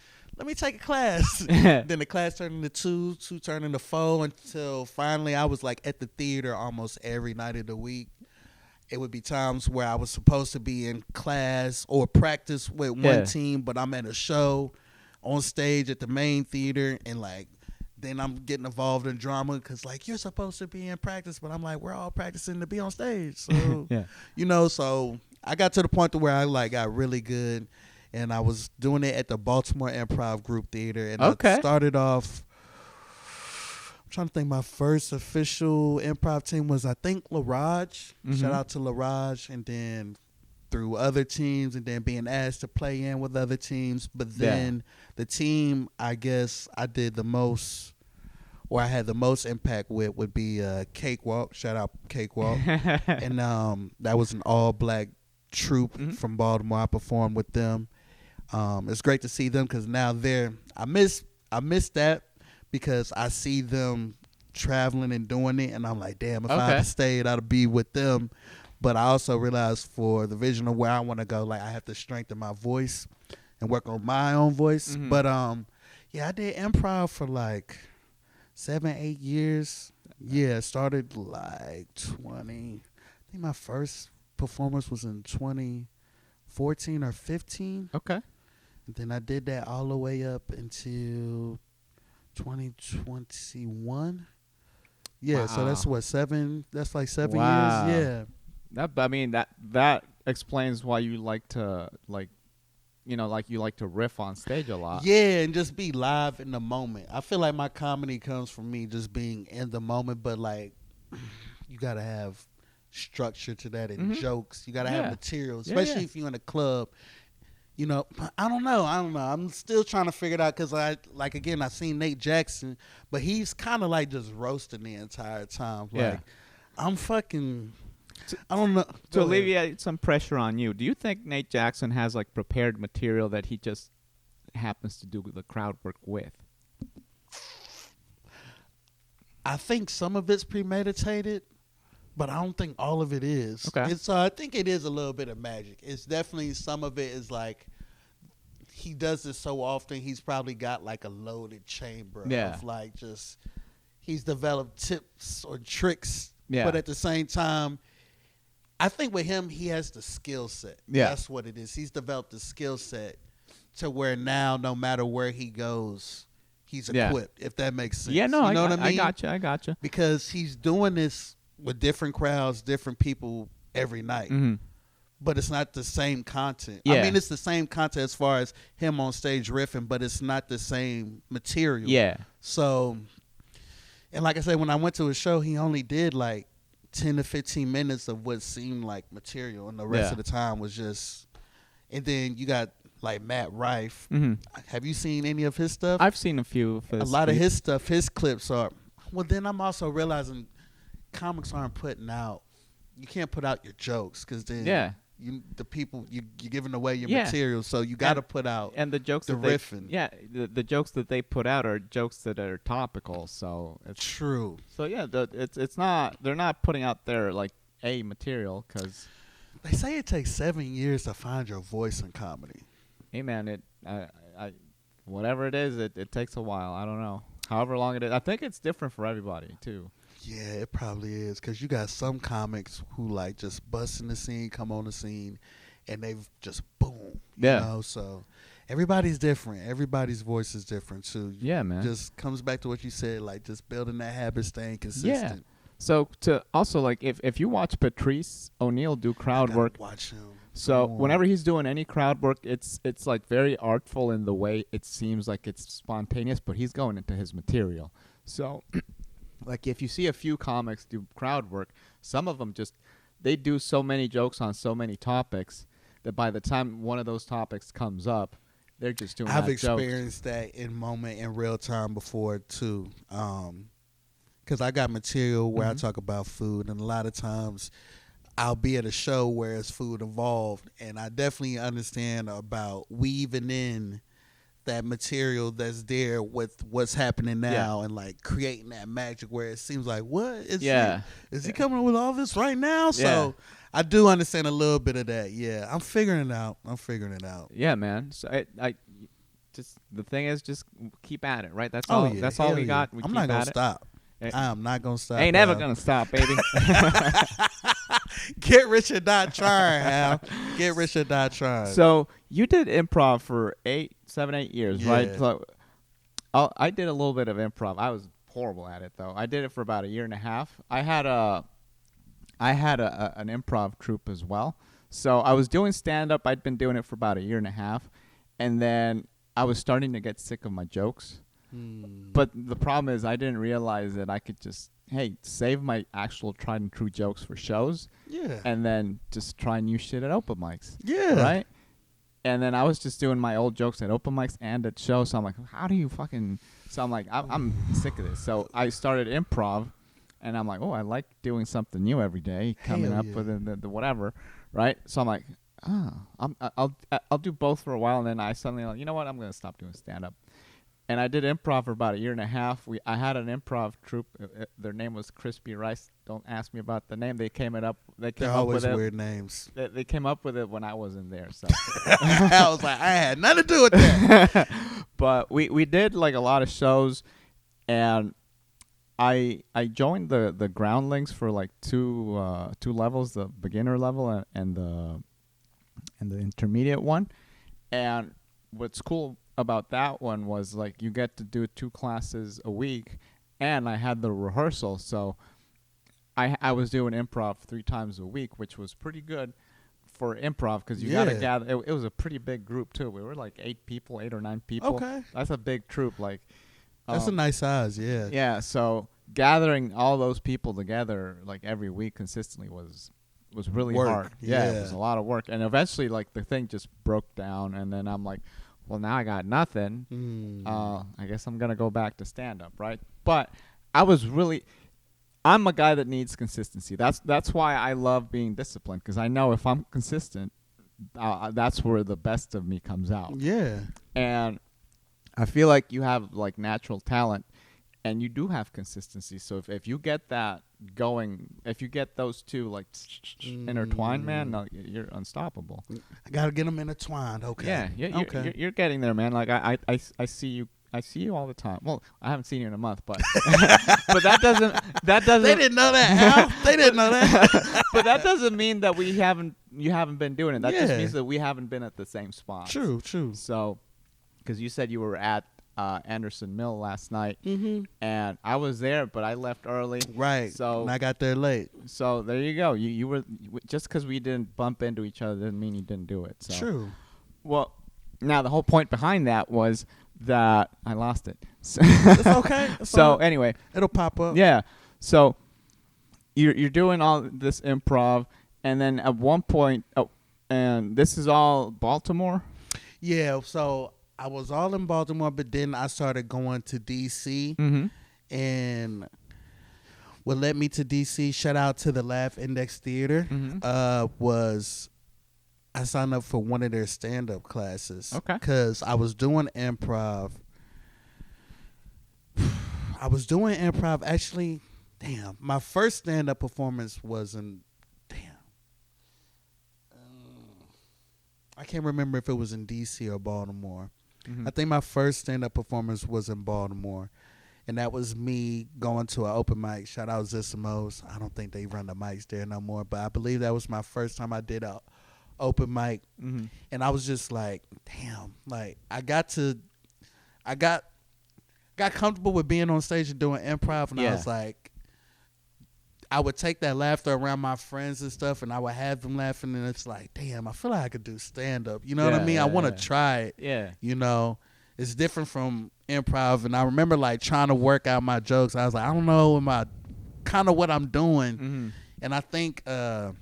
take a class. Then the class turned into two turned into 4, until finally I was like at the theater almost every night of the week. It would be times where I was supposed to be in class or practice with one team, but I'm at a show on stage at the main theater, and like then I'm getting involved in drama because like you're supposed to be in practice, but I'm like, we're all practicing to be on stage. So so I got to the point to where I like got really good, and I was doing it at the Baltimore Improv Group Theater, and I started off. I'm trying to think. My first official improv team was, I think, La Raj. Shout out to La Raj. And then through other teams, and then being asked to play in with other teams. But then the team I guess I did the most, or I had the most impact with, would be Cakewalk. Shout out Cakewalk. And that was an all-black troupe from Baltimore. I performed with them. It's great to see them because now I miss that. Because I see them traveling and doing it, and I'm like, damn, if I had stayed, I'd be with them. But I also realized for the vision of where I want to go, like I have to strengthen my voice and work on my own voice. But I did improv for like 7-8 years. Yeah, started like 20. I think my first performance was in 2014 or 15. Okay. And then I did that all the way up until 2021. Yeah, so that's what, 7 years. Yeah. That explains why you like to you like to riff on stage a lot. Yeah, and just be live in the moment. I feel like my comedy comes from me just being in the moment, but like you got to have structure to that and jokes. You got to have material, especially if you're in a club. I don't know. I'm still trying to figure it out because I seen Nate Jackson, but he's kind of like just roasting the entire time. Like, I'm fucking, I don't know. To alleviate some pressure on you, do you think Nate Jackson has like prepared material that he just happens to do the crowd work with? I think some of it's premeditated, but I don't think all of it is. Okay. I think it is a little bit of magic. It's definitely, some of it is like, he does this so often, he's probably got like a loaded chamber of like just, he's developed tips or tricks. Yeah. But at the same time, I think with him, he has the skill set. Yeah. That's what it is. He's developed the skill set to where now, no matter where he goes, he's equipped, if that makes sense. Yeah, no, you know what I mean? I gotcha. Because he's doing this with different crowds, different people every night. But it's not the same content. Yeah. I mean, it's the same content as far as him on stage riffing, but it's not the same material. Yeah. So, and like I said, when I went to his show, he only did like 10 to 15 minutes of what seemed like material, and the rest of the time was just. And then you got like Matt Rife. Mm-hmm. Have you seen any of his stuff? I've seen a few of his. A lot of his stuff, his clips are. Well, then I'm also realizing comics aren't putting out. You can't put out your jokes because then you're giving away your material, so you got to put out and the jokes the riffing. The jokes that they put out are jokes that are topical. So it's true. So it's not, they're not putting out their like A material because they say it takes 7 years to find your voice in comedy. Hey man, whatever it is, it takes a while. I don't know. However long it is, I think it's different for everybody too. Yeah, it probably is because you got some comics who like just bust in the scene, come on the scene, and they've just boom. You know? So everybody's different. Everybody's voice is different too. Yeah, man. Just comes back to what you said, like just building that habit, staying consistent. Yeah. So to also like if you watch Patrice O'Neal do crowd work, watch him. So whenever he's doing any crowd work, it's like very artful in the way it seems like it's spontaneous, but he's going into his material. So. Like if you see a few comics do crowd work, some of them they do so many jokes on so many topics that by the time one of those topics comes up, they're just doing I've that experienced that in real time before too. Because I got material where I talk about food, and a lot of times I'll be at a show where it's food involved, and I definitely understand about weaving in that material that's there with what's happening now and like creating that magic where it seems like is he coming up with all this right now? So I do understand a little bit of that. I'm figuring it out. Yeah, man. So I just the thing is just keep at it, right? That's all we got. I'm not gonna stop. I am not gonna stop. Ain't never gonna stop, baby. Get rich or die trying, Hal. Get rich or die trying. So you did improv for 7, 8 years, right? So I did a little bit of improv. I was horrible at it though. I did it for about a year and a half. I had an improv troupe as well. So I was doing stand up. I'd been doing it for about a year and a half, and then I was starting to get sick of my jokes. But the problem is I didn't realize that I could just save my actual tried and true jokes for shows. Yeah. And then just try new shit at open mics. Yeah. Right? And then I was just doing my old jokes at open mics and at shows. So I'm like, how do you fucking... So I'm like, I'm sick of this. So I started improv, and I'm like, oh, I like doing something new every day, coming up with the whatever, right? So I'm like, I'll do both for a while, and then I suddenly like, you know what? I'm going to stop doing stand-up. And I did improv for about a year and a half. I had an improv troupe. Their name was Crispy Rice. Don't ask me about the name. They're always weird names. They came up with it when I wasn't there. So I was like, I had nothing to do with that. But we did like a lot of shows, and I joined the Groundlings for like two levels, the beginner level and the intermediate one. And what's cool about that one was like you get to do 2 classes a week, and I had the rehearsal, so I was doing improv 3 times a week, which was pretty good for improv because you gotta gather. It was a pretty big group too. We were like 8 or 9 people. Okay, that's a big troop. Like that's a nice size. Yeah. So gathering all those people together like every week consistently was really hard. Yeah, it was a lot of work, and eventually like the thing just broke down, and then I'm like, well, now I got nothing. I guess I'm going to go back to stand-up, right? But I'm a guy that needs consistency. That's why I love being disciplined, because I know if I'm consistent, that's where the best of me comes out. Yeah. And I feel like you have like natural talent, and you do have consistency. So if you get that going, if you get those two like intertwined, man, no, you're unstoppable. I gotta get them intertwined. Okay. Yeah. You're getting there, man. Like I see you. I see you all the time. Well, I haven't seen you in a month, but but that doesn't. They didn't know that, Hal. They didn't know that. But that doesn't mean that you haven't been doing it. That just means that we haven't been at the same spot. True. So, because you said you were at Anderson Mill last night, and I was there, but I left early. Right. So and I got there late. So there you go. You were just because we didn't bump into each other didn't mean you didn't do it. So. True. Well, now the whole point behind that was that I lost it. It's okay. So anyway, it'll pop up. Yeah. So you're doing all this improv, and then at one point, and this is all Baltimore. Yeah, so I was all in Baltimore, but then I started going to DC, and what led me to DC, shout out to the Laugh Index Theater, was I signed up for one of their stand-up classes. Okay. Because I was doing improv. Actually, damn, my first stand-up performance was in, I can't remember if it was in DC or Baltimore. I think my first stand-up performance was in Baltimore. And that was me going to an open mic. Shout out Zissimo's. I don't think they run the mics there no more. But I believe that was my first time I did a open mic. And I was just like, damn. Like, I got comfortable with being on stage and doing improv. And I was like, I would take that laughter around my friends and stuff, and I would have them laughing, and it's like, damn, I feel like I could do stand-up. You know what I mean? I want to try it. Yeah. You know, it's different from improv, and I remember, like, trying to work out my jokes. I was like, I don't know what I'm doing. And I think the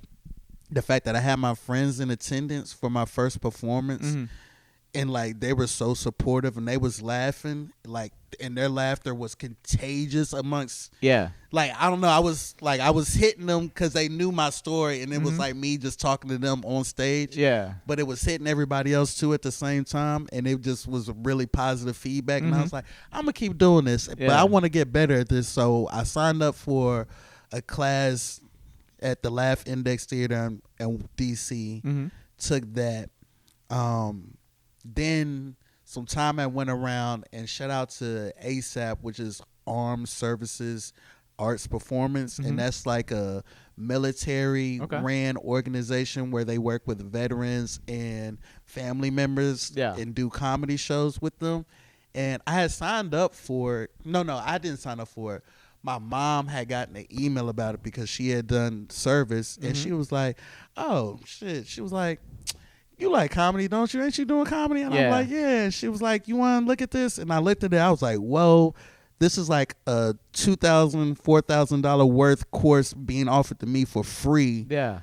fact that I had my friends in attendance for my first performance, and, like, they were so supportive, and they was laughing, like, and their laughter was contagious amongst like, I don't know, I was hitting them because they knew my story, and it was like me just talking to them on stage, but it was hitting everybody else too at the same time, and it just was really positive feedback. And I was like, I'm gonna keep doing this, but I want to get better at this. So I signed up for a class at the Laugh Index Theater in DC, took that. Then some time I went around, and shout out to ASAP, which is Armed Services Arts Performance, and that's like a military ran organization where they work with veterans and family members and do comedy shows with them. And I had signed up for it. No, I didn't sign up for it. My mom had gotten an email about it because she had done service, and she was like, oh, shit. She was like, you like comedy, don't you? Ain't you doing comedy? And I'm like, yeah. And she was like, you want to look at this? And I looked at it. I was like, whoa, this is like a $2,000, $4,000 worth course being offered to me for free. Yeah.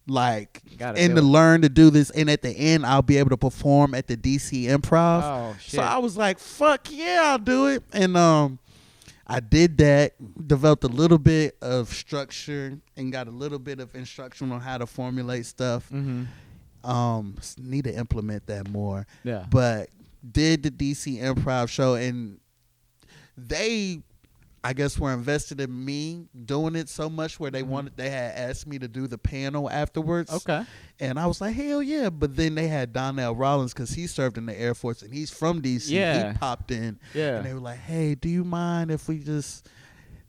Like, and to learn to do this. And at the end, I'll be able to perform at the DC Improv. Oh, shit. So I was like, fuck yeah, I'll do it. And I did that, developed a little bit of structure, and got a little bit of instruction on how to formulate stuff. Need to implement that more. Yeah. But did the DC Improv show, and they, I guess, were invested in me doing it so much where they had asked me to do the panel afterwards. Okay. And I was like, hell yeah. But then they had Donnell Rollins, because he served in the Air Force and he's from DC. Yeah. He popped in. Yeah. And they were like, hey, do you mind if we just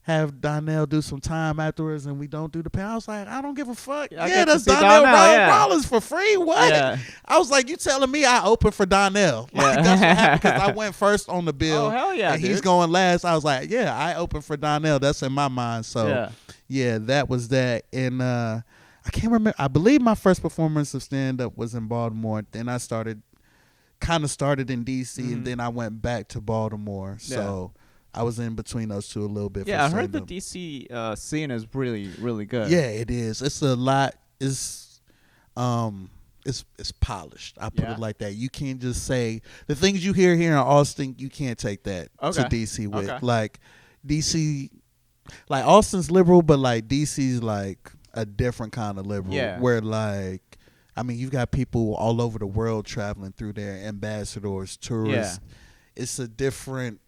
have Donnell do some time afterwards and we don't do the panel? I was like, I don't give a fuck. Yeah, that's Donnell Rollins for free. What? Yeah. I was like, you telling me I opened for Donnell? Like, that's what happened, because I went first on the bill. Oh, hell yeah, and he's going last. I was like, yeah, I opened for Donnell. That's in my mind. So, yeah, that was that. And I can't remember. I believe my first performance of stand-up was in Baltimore. Then I started in D.C., and then I went back to Baltimore. So I was in between those two a little bit. Yeah, I heard the DC scene is really, really good. Yeah, it is. It's a lot. It's polished. I put it like that. You can't just say the things you hear here in Austin. You can't take that to DC with. Okay. Like DC, like Austin's liberal, but like DC's like a different kind of liberal. Yeah. Where like, I mean, you've got people all over the world traveling through there, ambassadors, tourists. Yeah. It's a different.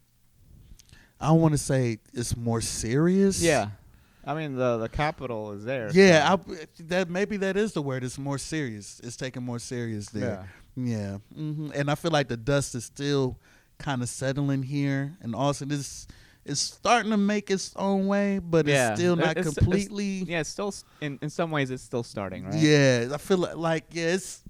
I don't want to say it's more serious. Yeah. I mean, the capital is there. Yeah, maybe that is the word. It's more serious. It's taken more serious there. Yeah. And I feel like the dust is still kind of settling here. And Austin is starting to make its own way, but it's still not completely. It's still, in some ways, it's still starting, right? Yeah, I feel like it's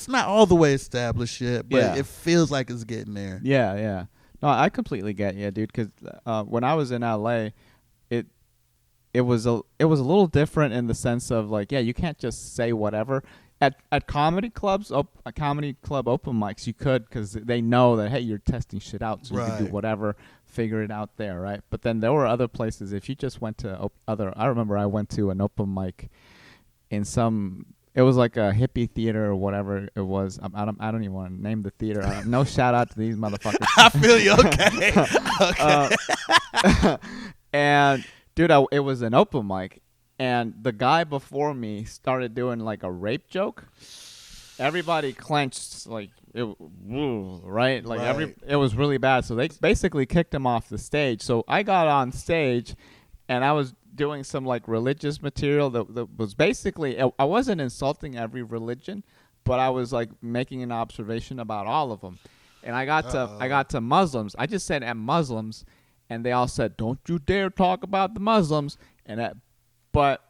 not all the way established yet, but it feels like it's getting there. Yeah. No, I completely get you, dude. Because when I was in LA, it was a little different in the sense of like, you can't just say whatever. At comedy clubs, comedy club open mics, you could, because they know that, hey, you're testing shit out, so you can do whatever, figure it out there, right? But then there were other places. If you just went to I remember I went to an open mic in it was like a hippie theater or whatever it was. I don't even want to name the theater. No shout out to these motherfuckers. I feel you. Okay. Okay. And dude, it was an open mic. And the guy before me started doing like a rape joke. Everybody clenched, like right? Like it was really bad. So they basically kicked him off the stage. So I got on stage, and I was doing some like religious material that was basically, I wasn't insulting every religion, but I was like making an observation about all of them. And I got to Muslims. I just said Muslims, and they all said, "Don't you dare talk about the Muslims." And But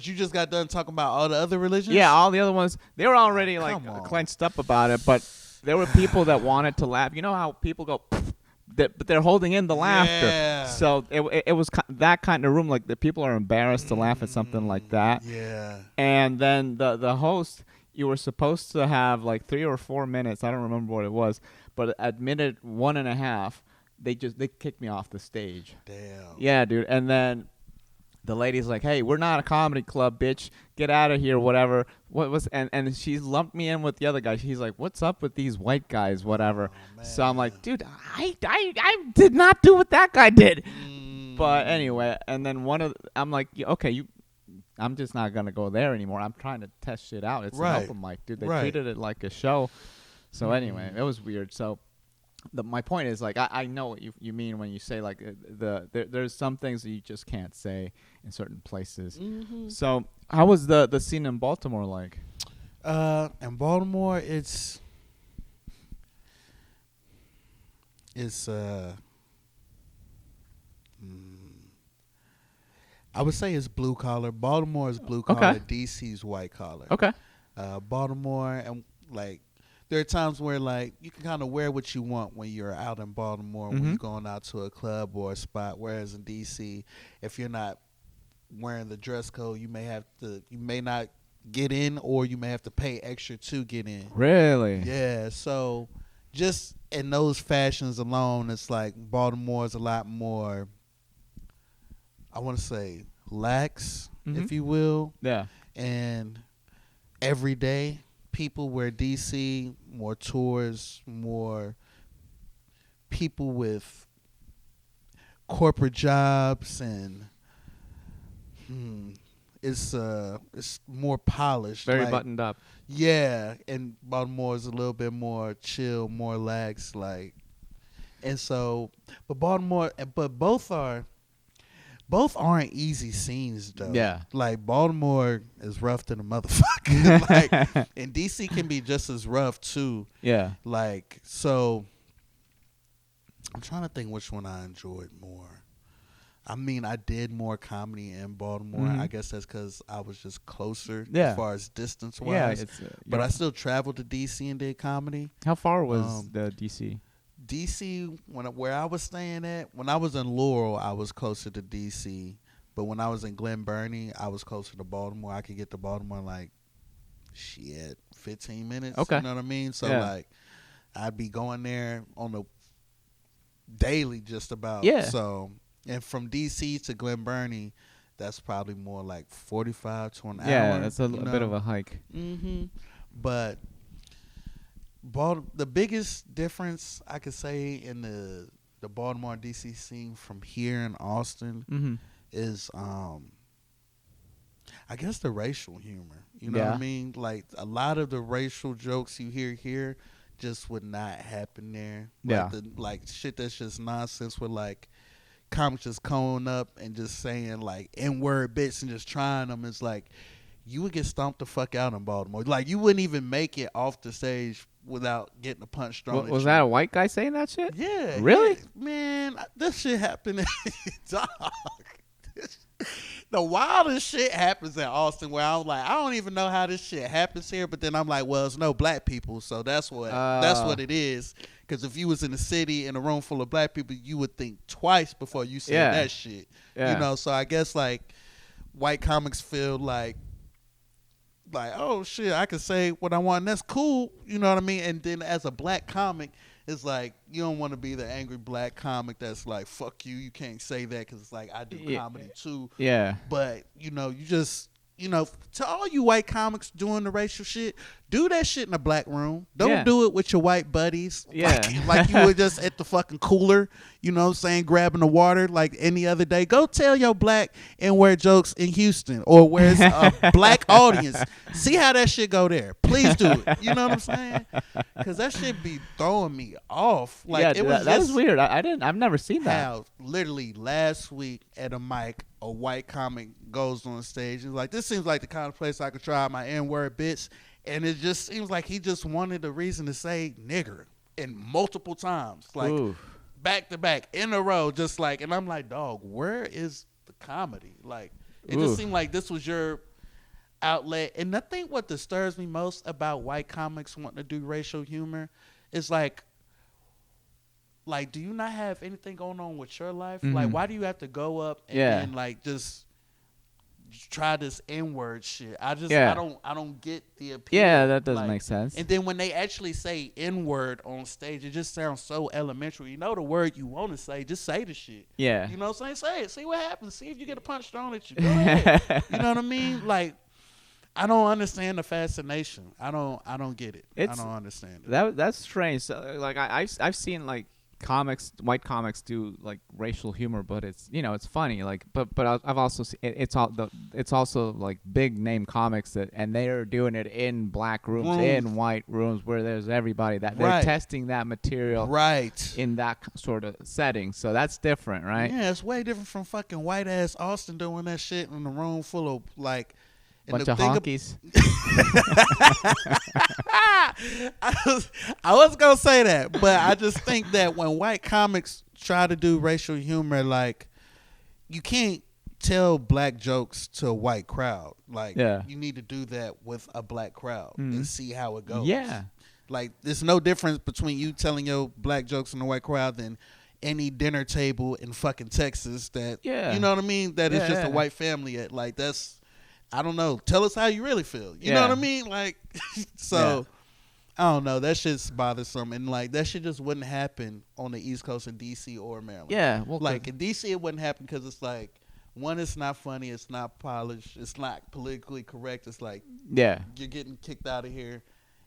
you just got done talking about all the other religions? Yeah, all the other ones, they were already like clenched up about it, but there were people that wanted to laugh. You know how people go, but they're holding in the laughter. Yeah. So it was that kind of room, like the people are embarrassed to laugh at something like that. Yeah. And then the host, you were supposed to have like 3 or 4 minutes. I don't remember what it was, but at minute 1.5, they kicked me off the stage. Damn. Yeah, dude. And then the lady's like, "Hey, we're not a comedy club, bitch. Get out of here, whatever." And she lumped me in with the other guy. She's like, "What's up with these white guys, whatever?" So I'm like, "Dude, I did not do what that guy did." But anyway, and then I'm like, "Okay, I'm just not gonna go there anymore. I'm trying to test shit out. It's an open mic, dude. They treated it like a show." So anyway, it was weird. So my point is, like, I know what you mean when you say, like, there's some things that you just can't say in certain places. Mm-hmm. So how was the scene in Baltimore like? In Baltimore, I would say it's blue collar. Baltimore is blue collar. Okay. DC's white collar. Okay. Baltimore, and like, there are times where, like, you can kind of wear what you want when you're out in Baltimore, when you're going out to a club or a spot. Whereas in DC, if you're not wearing the dress code, you may not get in, or you may have to pay extra to get in. Really? Yeah. So just in those fashions alone, it's like Baltimore is a lot more, I want to say, lax, if you will. Yeah. And everyday people, where DC, more tours, more people with corporate jobs, and it's more polished, very buttoned up. Yeah, and Baltimore is a little bit more chill, more lax, like, and so, but both aren't easy scenes, though. Yeah. Like, Baltimore is rough than a motherfucker. Like, and DC can be just as rough, too. Yeah. Like, so, I'm trying to think which one I enjoyed more. I mean, I did more comedy in Baltimore. I guess that's because I was just closer as far as distance-wise. Yeah, but I still traveled to DC and did comedy. How far was the DC? DC, where I was staying at, when I was in Laurel, I was closer to DC. But when I was in Glen Burnie, I was closer to Baltimore. I could get to Baltimore in, like, 15 minutes. Okay. You know what I mean? So, like, I'd be going there on the daily just about. Yeah. So, and from DC to Glen Burnie, that's probably more like 45 to an hour. Yeah, that's a bit of a hike. Mm-hmm. But the biggest difference I could say in the Baltimore DC scene from here in Austin is I guess the racial humor. You know what I mean? Like, a lot of the racial jokes you hear here just would not happen there. Like shit that's just nonsense, with like comics just coming up and just saying like N-word bits and just trying them. It's like, you would get stomped the fuck out in Baltimore. Like, you wouldn't even make it off the stage without getting a punch thrown at you. Was that a white guy saying that shit? Yeah. Really? Yeah, man, this shit happened. Dog. The wildest shit happens in Austin, where I'm like, I don't even know how this shit happens here. But then I'm like, well, it's no black people, so that's what it is. Because if you was in a city in a room full of black people, you would think twice before you said that shit. Yeah. You know, so I guess like white comics feel like like, oh shit, I can say what I want, and that's cool. You know what I mean? And then as a black comic, it's like you don't want to be the angry black comic that's like, fuck you, you can't say that because it's like I do comedy too. Yeah. But you know, you just. You know, to all you white comics doing the racial shit, do that shit in a black room. Don't do it with your white buddies. Yeah. Like you were just at the fucking cooler, you know what I'm saying, grabbing the water like any other day. Go tell your black N-word jokes in Houston or where it's a black audience. See how that shit go there. Please do it. You know what I'm saying? Because that shit be throwing me off. Like it was that was weird. I've never seen that. How literally last week at a mic, a white comic goes on stage and like, this seems like the kind of place I could try my N-word bits. And it just seems like he just wanted a reason to say nigger in multiple times. Like back to back in a row, just like, and I'm like, dog, where is the comedy? Like, it just seemed like this was your outlet. And I think what disturbs me most about white comics wanting to do racial humor is like, do you not have anything going on with your life? Mm-hmm. Like, why do you have to go up and then, like, just try this N-word shit? I don't get the appeal. Yeah, that doesn't make sense. And then when they actually say N-word on stage, it just sounds so elementary. You know the word you want to say, just say the shit. Yeah. You know what I'm saying? Say it. See what happens. See if you get a punch thrown at you. Go ahead. You know what I mean? Like, I don't understand the fascination. I don't get it. I don't understand it. That's strange. So, like I've seen like white comics do like racial humor, but it's it's funny. Like, but I've also seen it's also like big name comics and they are doing it in black rooms, in white rooms where there's everybody that they're testing that material in that sort of setting. So that's different, right? Yeah, it's way different from fucking white ass Austin doing that shit in a room full of like. Bunch of honkies. I was gonna say that, but I just think that when white comics try to do racial humor, like you can't tell black jokes to a white crowd. Like you need to do that with a black crowd and see how it goes. Yeah, like there's no difference between you telling your black jokes in a white crowd than any dinner table in fucking Texas that you know what I mean. That is just a white family at like that's. I don't know. Tell us how you really feel. You know what I mean? Like, so, I don't know. That shit's bothersome. And, like, that shit just wouldn't happen on the East Coast in D.C. or Maryland. Yeah. Well, like, in D.C., it wouldn't happen because it's like, one, it's not funny. It's not polished. It's not politically correct. It's like, you're getting kicked out of here.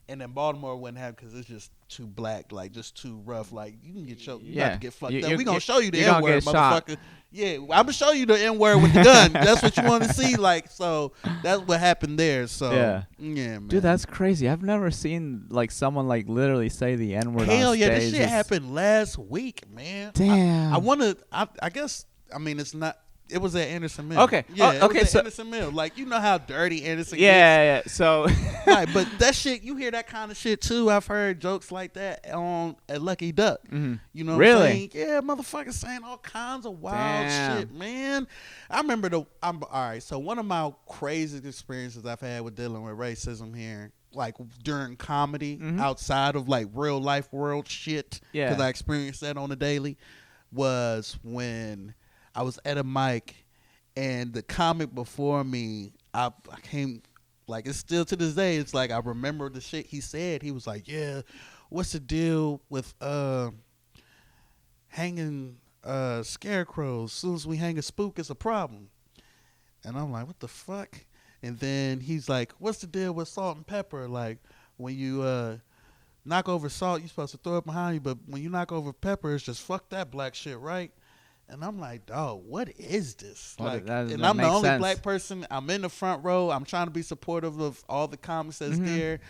And then Baltimore wouldn't happen because it's just too black, like, just too rough. Like, you can get choked. You got to get fucked up. We going to show you the N-word, motherfucker. Yeah, I'm going to show you the N-word with the gun. That's what you want to see. Like, so that's what happened there. So, yeah, man. Dude, that's crazy. I've never seen, like, someone, like, literally say the N-word on stage. Hell yeah, this shit happened last week, man. Damn. I guess, I mean, it's not. It was at Anderson Mill. Okay. Yeah, it was at Anderson Mill. Like, you know how dirty Anderson gets. Yeah. So. Right, but that shit, you hear that kind of shit too. I've heard jokes like that at Lucky Duck. Mm-hmm. You know what I'm saying? Yeah, motherfuckers saying all kinds of wild shit, man. I remember all right, so one of my craziest experiences I've had with dealing with racism here, like during comedy, outside of like real life world shit, because I experienced that on the daily, was when I was at a mic, and the comic before me, I came, like, it's still to this day, it's like I remember the shit he said. He was like, yeah, what's the deal with hanging scarecrows? As soon as we hang a spook, it's a problem. And I'm like, what the fuck? And then he's like, what's the deal with salt and pepper? Like, when you knock over salt, you're supposed to throw it behind you, but when you knock over pepper, it's just fuck that black shit, right? And I'm like, dog, what is this? Like, and I'm the only black person. I'm in the front row. I'm trying to be supportive of all the comics that's there.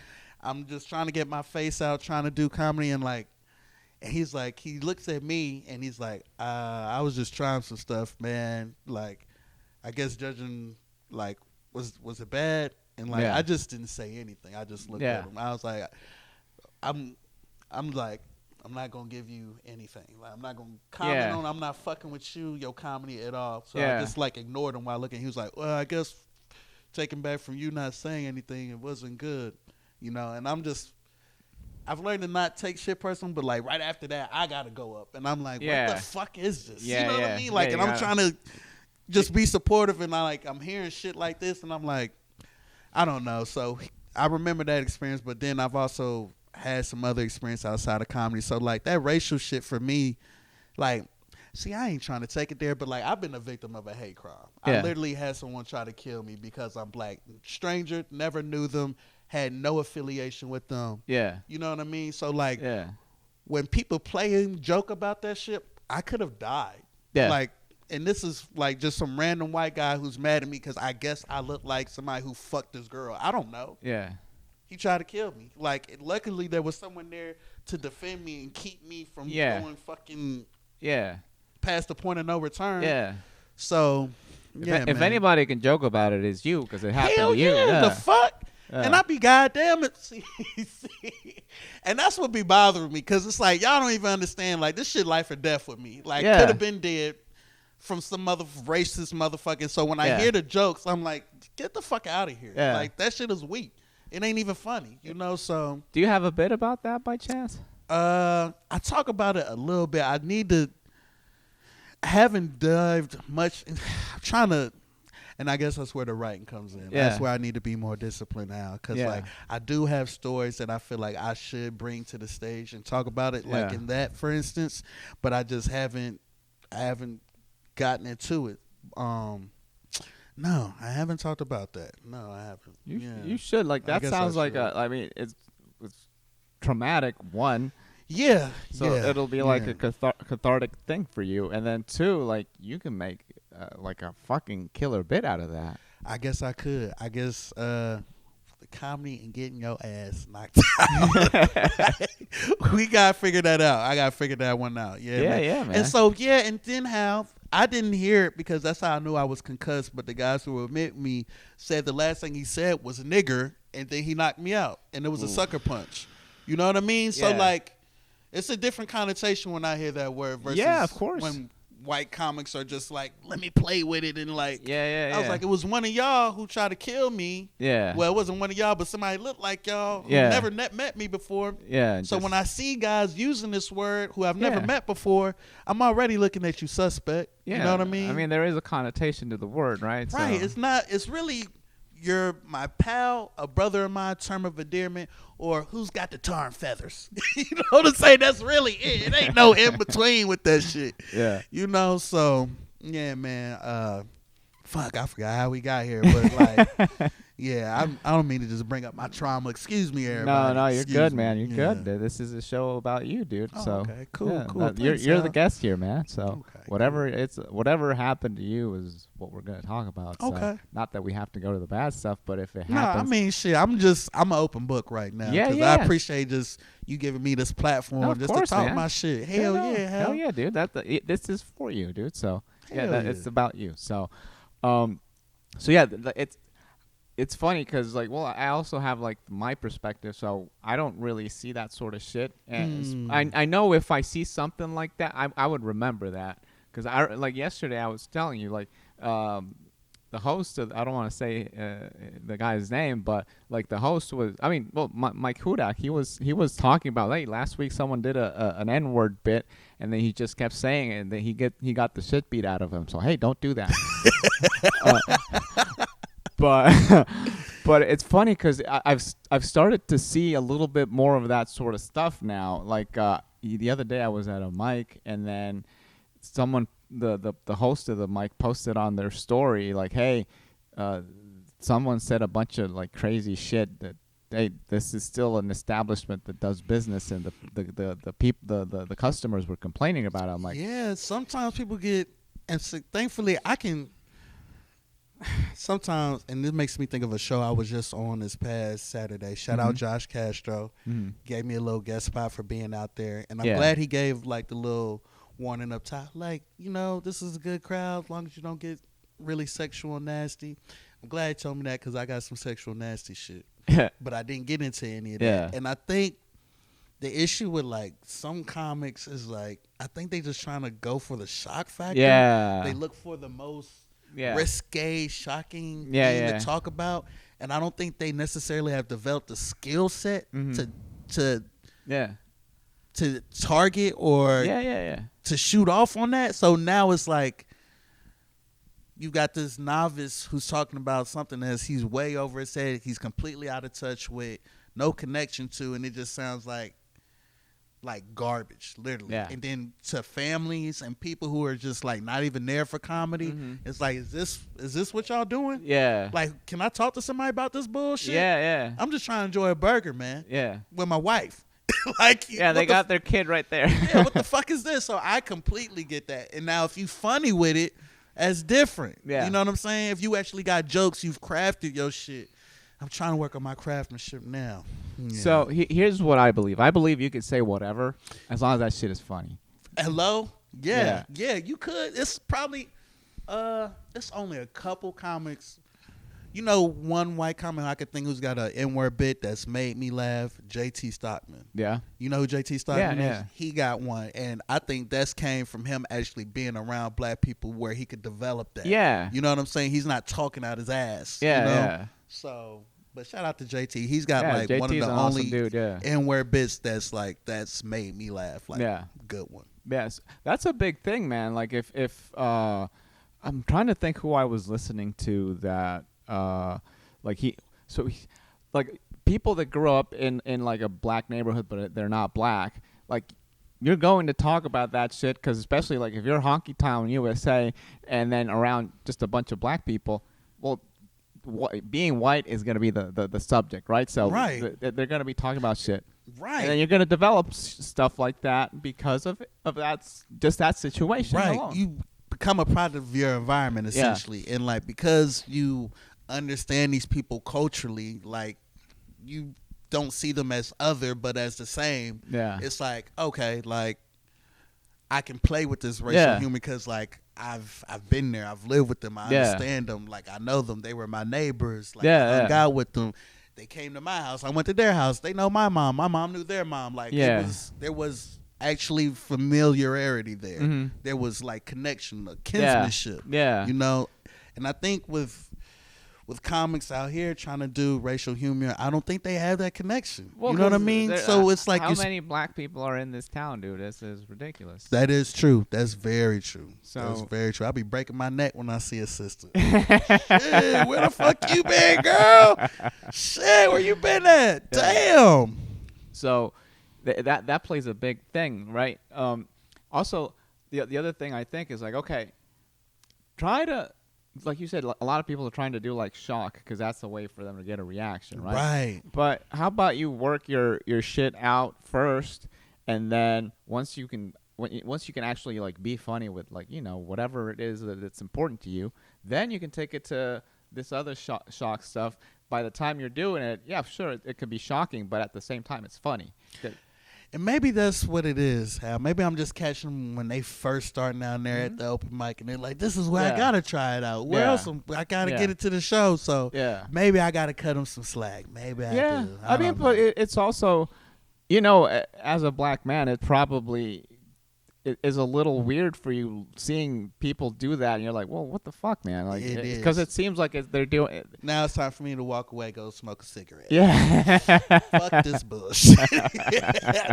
I'm just trying to get my face out, trying to do comedy. And like, and he's like, he looks at me and he's like, I was just trying some stuff, man. Like, I guess judging, like, was it bad? And like, I just didn't say anything. I just looked at him. I was like, I'm like, I'm not going to give you anything. Like, I'm not going to comment on it. I'm not fucking with you, your comedy at all. So I just, like, ignored him while looking. He was like, well, I guess taking back from you not saying anything, it wasn't good. You know, and I've learned to not take shit personal, but, like, right after that, I got to go up. And I'm like, what the fuck is this? You know what I mean? Like, and I'm trying to just be supportive, and I'm hearing shit like this, and I'm like, I don't know. So I remember that experience, but then I've also had some other experience outside of comedy. So like that racial shit for me, like, see, I ain't trying to take it there, but like I've been a victim of a hate crime. Yeah. I literally had someone try to kill me because I'm black. Stranger, never knew them, had no affiliation with them. Yeah. You know what I mean? So like, yeah. when people play and joke about that shit, I could have died. Yeah. Like, and this is like just some random white guy who's mad at me because I guess I look like somebody who fucked this girl. I don't know. Yeah. He tried to kill me. Like, luckily there was someone there to defend me and keep me from going fucking past the point of no return. Yeah. So, yeah, if anybody can joke about it, it's you because it happened to you. Yeah, the fuck? And I be goddamn it. See, and that's what be bothering me because it's like y'all don't even understand. Like, this shit life or death with me. Like, could have been dead from some other racist motherfucker. So when I hear the jokes, I'm like, get the fuck out of here. Like, that shit is weak. It ain't even funny, you know. So, do you have a bit about that by chance? I talk about it a little bit. I haven't dived much. I'm trying to, and I guess that's where the writing comes in. That's where I need to be more disciplined now, because like I do have stories that I feel like I should bring to the stage and talk about it, like in that, for instance. But I just haven't gotten into it. No, I haven't talked about that. No, I haven't. You should. Like, that sounds like I mean, it's traumatic, one. Yeah. So it'll be like a cathartic thing for you. And then two, like, you can make like a fucking killer bit out of that. I guess I could. I guess the comedy and getting your ass knocked out. We got to figure that out. I got to figure that one out. Yeah, man. And so, and then Hal, I didn't hear it because that's how I knew I was concussed, but the guys who were with me said the last thing he said was nigger, and then he knocked me out, and it was a sucker punch. You know what I mean? So, like, it's a different connotation when I hear that word versus of course. When white comics are just like, let me play with it, and like, I was like, it was one of y'all who tried to kill me. Yeah. Well, it wasn't one of y'all, but somebody looked like y'all who never met me before. Yeah. So when I see guys using this word who I've never met before, I'm already looking at you suspect. Yeah. You know what I mean? I mean, there is a connotation to the word, right? Right. So. It's not. It's really, you're my pal, a brother of mine, term of endearment, or who's got the tar and feathers. You know what I'm saying? That's really it. It ain't no in between with that shit. Yeah. You know, so yeah, man. Fuck, I forgot how we got here, but like, I don't mean to just bring up my trauma. Excuse me, everybody. No, you're good, man. You're good. This is a show about you, dude. Oh, so okay, cool. You're the guest here, man. So whatever happened to you is what we're gonna talk about. So okay. Not that we have to go to the bad stuff, but if it happens. No, I mean, shit. I'm an open book right now. Yeah. I appreciate just you giving me this platform to talk my shit. Hell yeah, dude. This is for you, dude. So it's about you. So, it's funny because, like, well, I also have, like, my perspective, so I don't really see that sort of shit. And I know if I see something like that, I would remember that. Because, like, yesterday I was telling you, like, the host of, I don't want to say the guy's name, but, like, the host was, I mean, well, Mike Hudak, he was talking about, like, last week someone did an N-word bit, and then he just kept saying it, and then he got the shit beat out of him. So, hey, don't do that. But it's funny because I've started to see a little bit more of that sort of stuff now. Like the other day I was at a mic, and then someone, the host of the mic, posted on their story like, hey, someone said a bunch of like crazy shit that, hey, this is still an establishment that does business, and the customers were complaining about it. I'm like, yeah, sometimes people get, and so thankfully I can. Sometimes, and this makes me think of a show I was just on this past Saturday. Shout out Josh Castro. Gave me a little guest spot for being out there. And I'm glad he gave like the little warning up top. Like, you know, this is a good crowd as long as you don't get really sexual and nasty. I'm glad he told me that because I got some sexual nasty shit. But I didn't get into any of that. And I think the issue with like some comics is like, I think they just trying to go for the shock factor. Yeah. They look for the most risque, shocking thing to talk about, and I don't think they necessarily have developed the skill set to target or to shoot off on that. So now it's like you got this novice who's talking about something that he's way over his head, he's completely out of touch with, no connection to, and it just sounds like garbage, literally. Yeah. And then to families and people who are just like not even there for comedy, it's like, is this what y'all doing? Yeah. Like, can I talk to somebody about this bullshit? Yeah. I'm just trying to enjoy a burger, man. Yeah. With my wife. Like, yeah, they got their kid right there. Yeah, what the fuck is this? So I completely get that. And now if you funny with it, that's different. Yeah. You know what I'm saying? If you actually got jokes, you've crafted your shit. I'm trying to work on my craftsmanship now. Yeah. So here's what I believe. I believe you could say whatever as long as that shit is funny. Hello? Yeah, you could. It's probably, it's only a couple comics. You know, one white comic I could think who's got an N-word bit that's made me laugh, JT Stockman. Yeah. You know who JT Stockman is? Yeah. He got one, and I think that's came from him actually being around black people where he could develop that. Yeah. You know what I'm saying? He's not talking out his ass. Yeah, you know? yeah. So, but shout out to JT. He's got like JT's one of the an only awesome dude, N-word bits that's made me laugh. Like, good one. Yes, that's a big thing, man. Like if I'm trying to think who I was listening to that like people that grew up in like a black neighborhood but they're not black, like you're going to talk about that shit because especially like if you're honky town USA and then around just a bunch of black people, well, being white is going to be the subject, right? So they're going to be talking about shit. Right. And then you're going to develop stuff like that because of that situation. Right. Alone. You become a product of your environment, essentially. And, like, because you understand these people culturally, like, you don't see them as other but as the same. Yeah. It's like, okay, like, I can play with this racial humor because, like, I've been there. I've lived with them. I understand them. Like, I know them. They were my neighbors. Like, I hung out with them. They came to my house. I went to their house. They know my mom. My mom knew their mom. Like, there was actually familiarity there. Mm-hmm. There was like connection, a kinsmanship. Yeah. You know? And I think with comics out here trying to do racial humor, I don't think they have that connection. Well, you know what I mean? So it's like how many black people are in this town, dude? This is ridiculous. That is true. That's very true. That's So very true. I'll be breaking my neck when I see a sister. Shit, where the fuck you been, girl? Shit, where you been at? Damn. So that plays a big thing, right? Also, the other thing I think is like, okay, try to. Like you said, a lot of people are trying to do like shock because that's the way for them to get a reaction, right? Right. But how about you work your shit out first, and then once you can actually like be funny with like whatever it is that's important to you, then you can take it to this other shock stuff. By the time you're doing it, yeah, sure, it could be shocking, but at the same time, it's funny. And maybe that's what it is, Hal. Maybe I'm just catching them when they first starting down there at the open mic, and they're like, "This is where I gotta try it out. Where else I gotta get it to the show?" So maybe I gotta cut them some slack. Maybe I do. I mean, but it's also, as a black man, it probably is a little weird for you seeing people do that, and you're like, well, what the fuck, man? Like, because it seems like they're doing it. Now it's time for me to walk away, go smoke a cigarette. Yeah. Fuck this bullshit.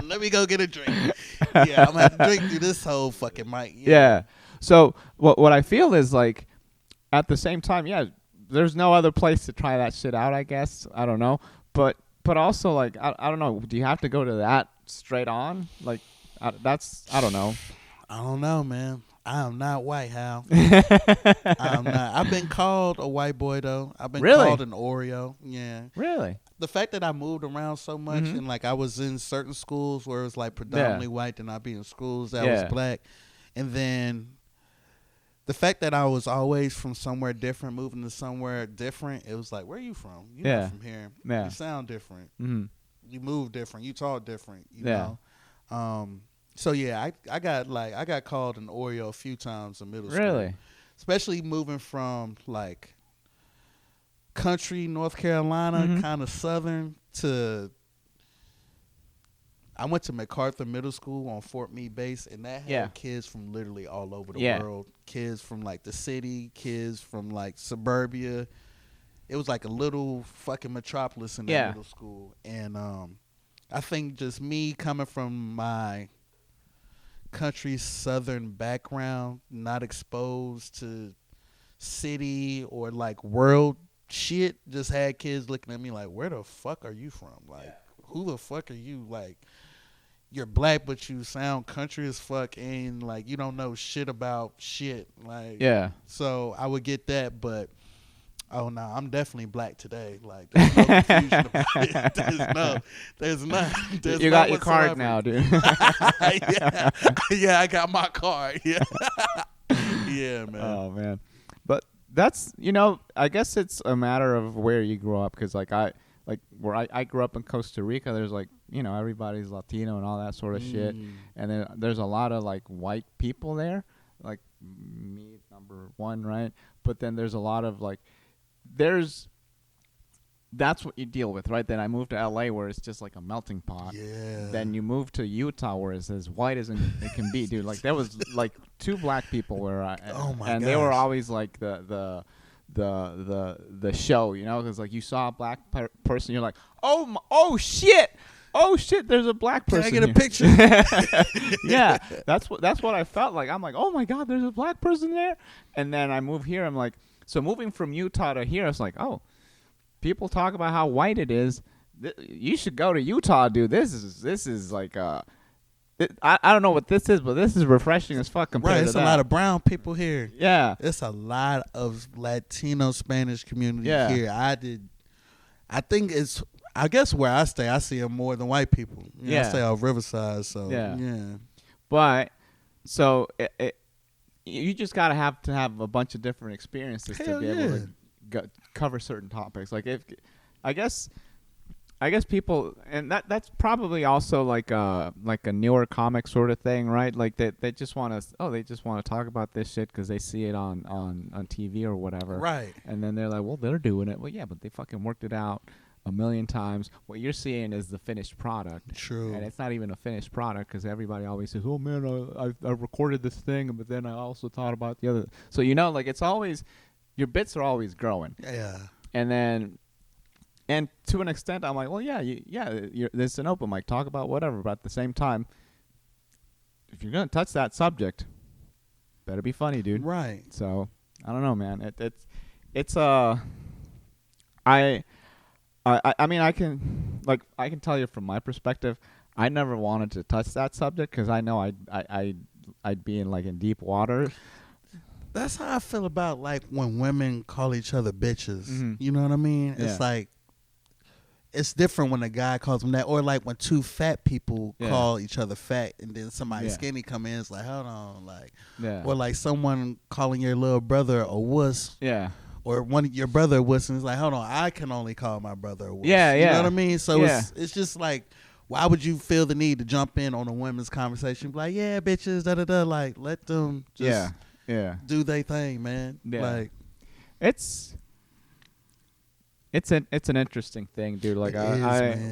Let me go get a drink. Yeah, I'm gonna have to drink through this whole fucking mic. Yeah. So what I feel is like, at the same time, there's no other place to try that shit out, I guess. I don't know, but also like I don't know. Do you have to go to that straight on? Like. I don't know. I don't know, man. I am not white, Hal. I'm not. I've been called a white boy, though. I've been called an Oreo. Yeah. Really? The fact that I moved around so much and, like, I was in certain schools where it was, like, predominantly white, then I'd be in schools that was black. And then the fact that I was always from somewhere different, moving to somewhere different, it was like, where are you from? You're not from here. Yeah. You sound different. Mm-hmm. You move different. You talk different, you know? So I got called an Oreo a few times in middle school. Really? Especially moving from like country North Carolina, kind of southern, to I went to MacArthur Middle School on Fort Meade Base, and that had kids from literally all over the world. Kids from like the city, kids from like suburbia. It was like a little fucking metropolis in that middle school. And I think just me coming from my country southern background, not exposed to city or like world shit just had kids looking at me like, where the fuck are you from? Like, who the fuck are you? Like, you're black, but you sound country as fuck, and like you don't know shit about shit. Like, so I would get that, but oh no, I'm definitely black today. Like, there's no confusion about it. There's none. You got your card now, dude. yeah, I got my card. Yeah, yeah, man. Oh man, but that's I guess it's a matter of where you grow up, because like where I grew up in Costa Rica, there's like everybody's Latino and all that sort of shit, and then there's a lot of like white people there, like me number one, right? But then there's a lot of like that's what you deal with, right? Then I moved to LA where it's just like a melting pot. Yeah. Then you move to Utah where it's as white as it can be, dude. Like there was like 2 black people where and they were always like the show, because like you saw a black person, you're like, oh shit, there's a black person. Can I get a picture? Yeah, that's what I felt like. I'm like, oh my god, there's a black person there. And then I move here, I'm like, so moving from Utah to here, it's like, oh, people talk about how white it is. You should go to Utah, dude. This is like I don't know what this is, but this is refreshing as fuck compared to that. Right, it's a lot of brown people here. Yeah. It's a lot of Latino Spanish community here. I guess where I stay, I see them more than white people. I stay off Riverside, so yeah. But so you just gotta have a bunch of different experiences to be able to cover certain topics. Like I guess people, and that's probably also like a newer comic sort of thing, right? Like they just want to talk about this shit because they see it on TV or whatever, right? And then they're like, well, they're doing it. Well, yeah, but they fucking worked it out a million times. What you're seeing is the finished product. True. And it's not even a finished product because everybody always says, oh man, I recorded this thing, but then I also thought about the other. So like it's always, your bits are always growing. Yeah. And to an extent, I'm like, well, there's an open mic, talk about whatever. But at the same time, if you're gonna touch that subject, better be funny, dude. Right. So I don't know, man. I mean, I can tell you from my perspective, I never wanted to touch that subject because I know I'd be in deep water. That's how I feel about like when women call each other bitches. Mm-hmm. You know what I mean? Yeah. It's like it's different when a guy calls them that, or like when 2 fat people call each other fat, and then somebody skinny come in. It's like, hold on, or like someone calling your little brother a wuss. Yeah. Or your brother a wuss, and it's like, hold on, I can only call my brother a wuss. Yeah, yeah. You know what I mean? So it's just like, why would you feel the need to jump in on a women's conversation? Be like, yeah, bitches, da da da. Like, let them just do their thing, man. Yeah. Like, it's an interesting thing, dude. Like,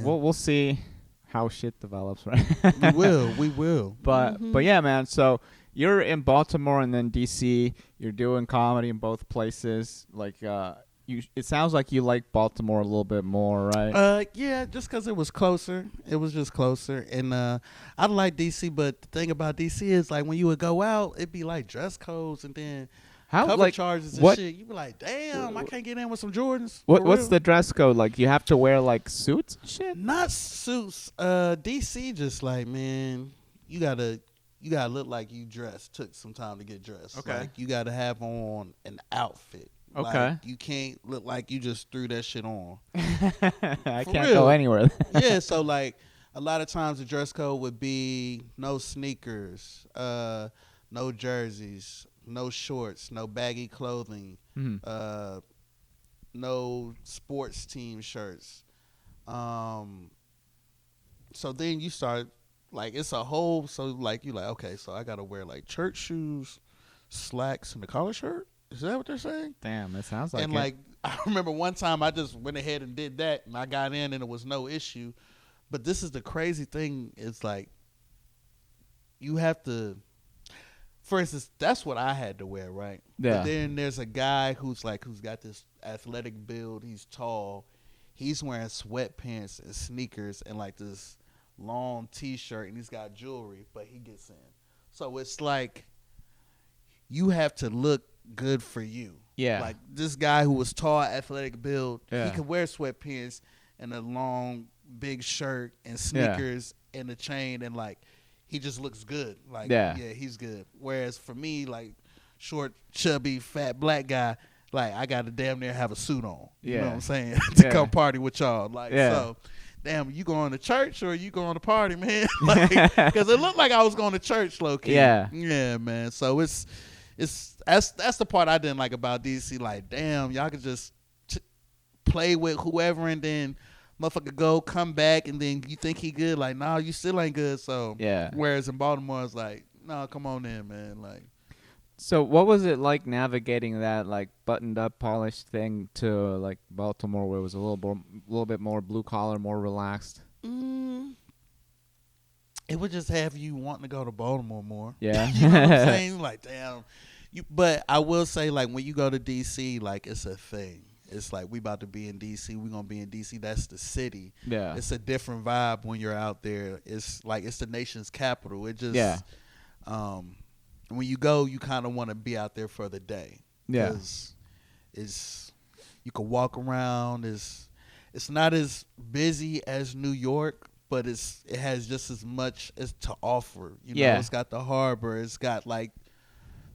we'll see how shit develops, right? We will. But yeah, man. So you're in Baltimore and then DC. You're doing comedy in both places. Like, it sounds like you like Baltimore a little bit more, right? Yeah, just because it was closer. It was just closer, and I like DC. But the thing about DC is, like, when you would go out, it'd be like dress codes and then cover charges and shit. You'd be like, damn, I can't get in with some Jordans. What's the dress code? Like, you have to wear like suits and shit? Not suits. DC just like, man, you gotta look like you took some time to get dressed. Okay. Like, you gotta have on an outfit. Okay. Like, you can't look like you just threw that shit on. I can't go anywhere. Yeah, so like a lot of times the dress code would be no sneakers, no jerseys, no shorts, no baggy clothing, no sports team shirts. So then you start, like, it's a whole, so like you like, okay, so I gotta wear like church shoes, slacks, and a collar shirt. Is that what they're saying? Damn, that sounds like it. And like, I remember one time I just went ahead and did that, and I got in, and it was no issue. But this is the crazy thing: it's like you have to. For instance, that's what I had to wear, right? Yeah. But then there's a guy who's got this athletic build. He's tall. He's wearing sweatpants and sneakers and like this long T-shirt, and he's got jewelry, but he gets in. So it's like you have to look good for you. Yeah. Like this guy who was tall, athletic build, Yeah. he could wear sweatpants and a long, big shirt and sneakers and a chain, and like he just looks good. Like yeah, he's good. Whereas for me, like short, chubby, fat black guy, like I gotta damn near have a suit on. You know what I'm saying? to come party with y'all. Like so. Damn, you going to church or you going to party, man? Like, because it looked like I was going to church, low key. Yeah, man. So it's that's the part I didn't like about DC. Like, damn, y'all could just play with whoever and then motherfucker go come back and then you think he good. Like, nah, you still ain't good. So whereas in Baltimore, it's like, no, come on in, man. Like. So what was it like navigating that like buttoned up, polished thing to like Baltimore, where it was a little bit more blue collar, more relaxed? It would just have you wanting to go to Baltimore more. Yeah, you know what I'm saying? Like, damn. But I will say, like, when you go to DC, like, it's a thing. It's like we about to be in DC. We gonna be in DC. That's the city. Yeah, it's a different vibe when you're out there. It's like it's the nation's capital. It just when you go, you kind of want to be out there for the day. Yeah. It's you can walk around. It's not as busy as New York, but it has just as much as to offer. You know, it's got the harbor. It's got like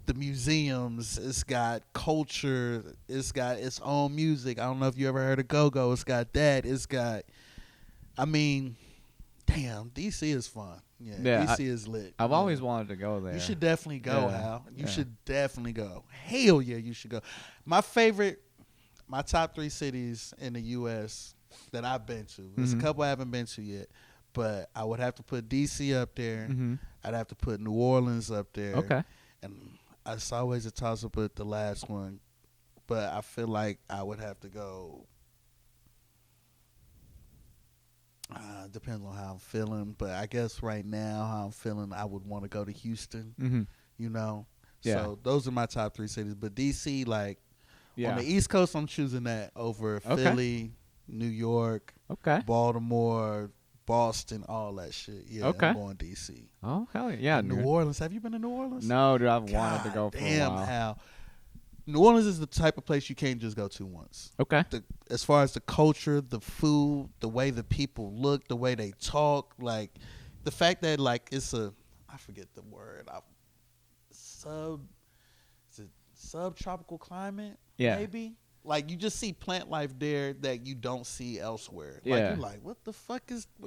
the museums. It's got culture. It's got its own music. I don't know if you ever heard of Go-Go. It's got that. It's got, I mean, damn, DC is fun. Yeah, DC is lit. I've always wanted to go there. You should definitely go, Hal. You should definitely go. Hell yeah, you should go. My top 3 cities in the U.S. that I've been to. There's a couple I haven't been to yet, but I would have to put DC up there. I'd have to put New Orleans up there. Okay. And it's always a toss-up with the last one, but I feel like I would have to go. Depends on how I'm feeling, but I guess right now how I'm feeling, I would want to go to Houston. You know, so those are my top 3 cities. But DC, like on the East Coast, I'm choosing that over Philly, New York, Baltimore, Boston, all that shit. Yeah, I'm going DC. Oh hell yeah! New Orleans. Have you been to New Orleans? No, dude. I've wanted to go for a while. Damn, Hal. New Orleans is the type of place you can't just go to once. Okay. As far as the culture, the food, the way the people look, the way they talk, like the fact that like it's I forget the word, subtropical climate, maybe. Like you just see plant life there that you don't see elsewhere. Like you're like, what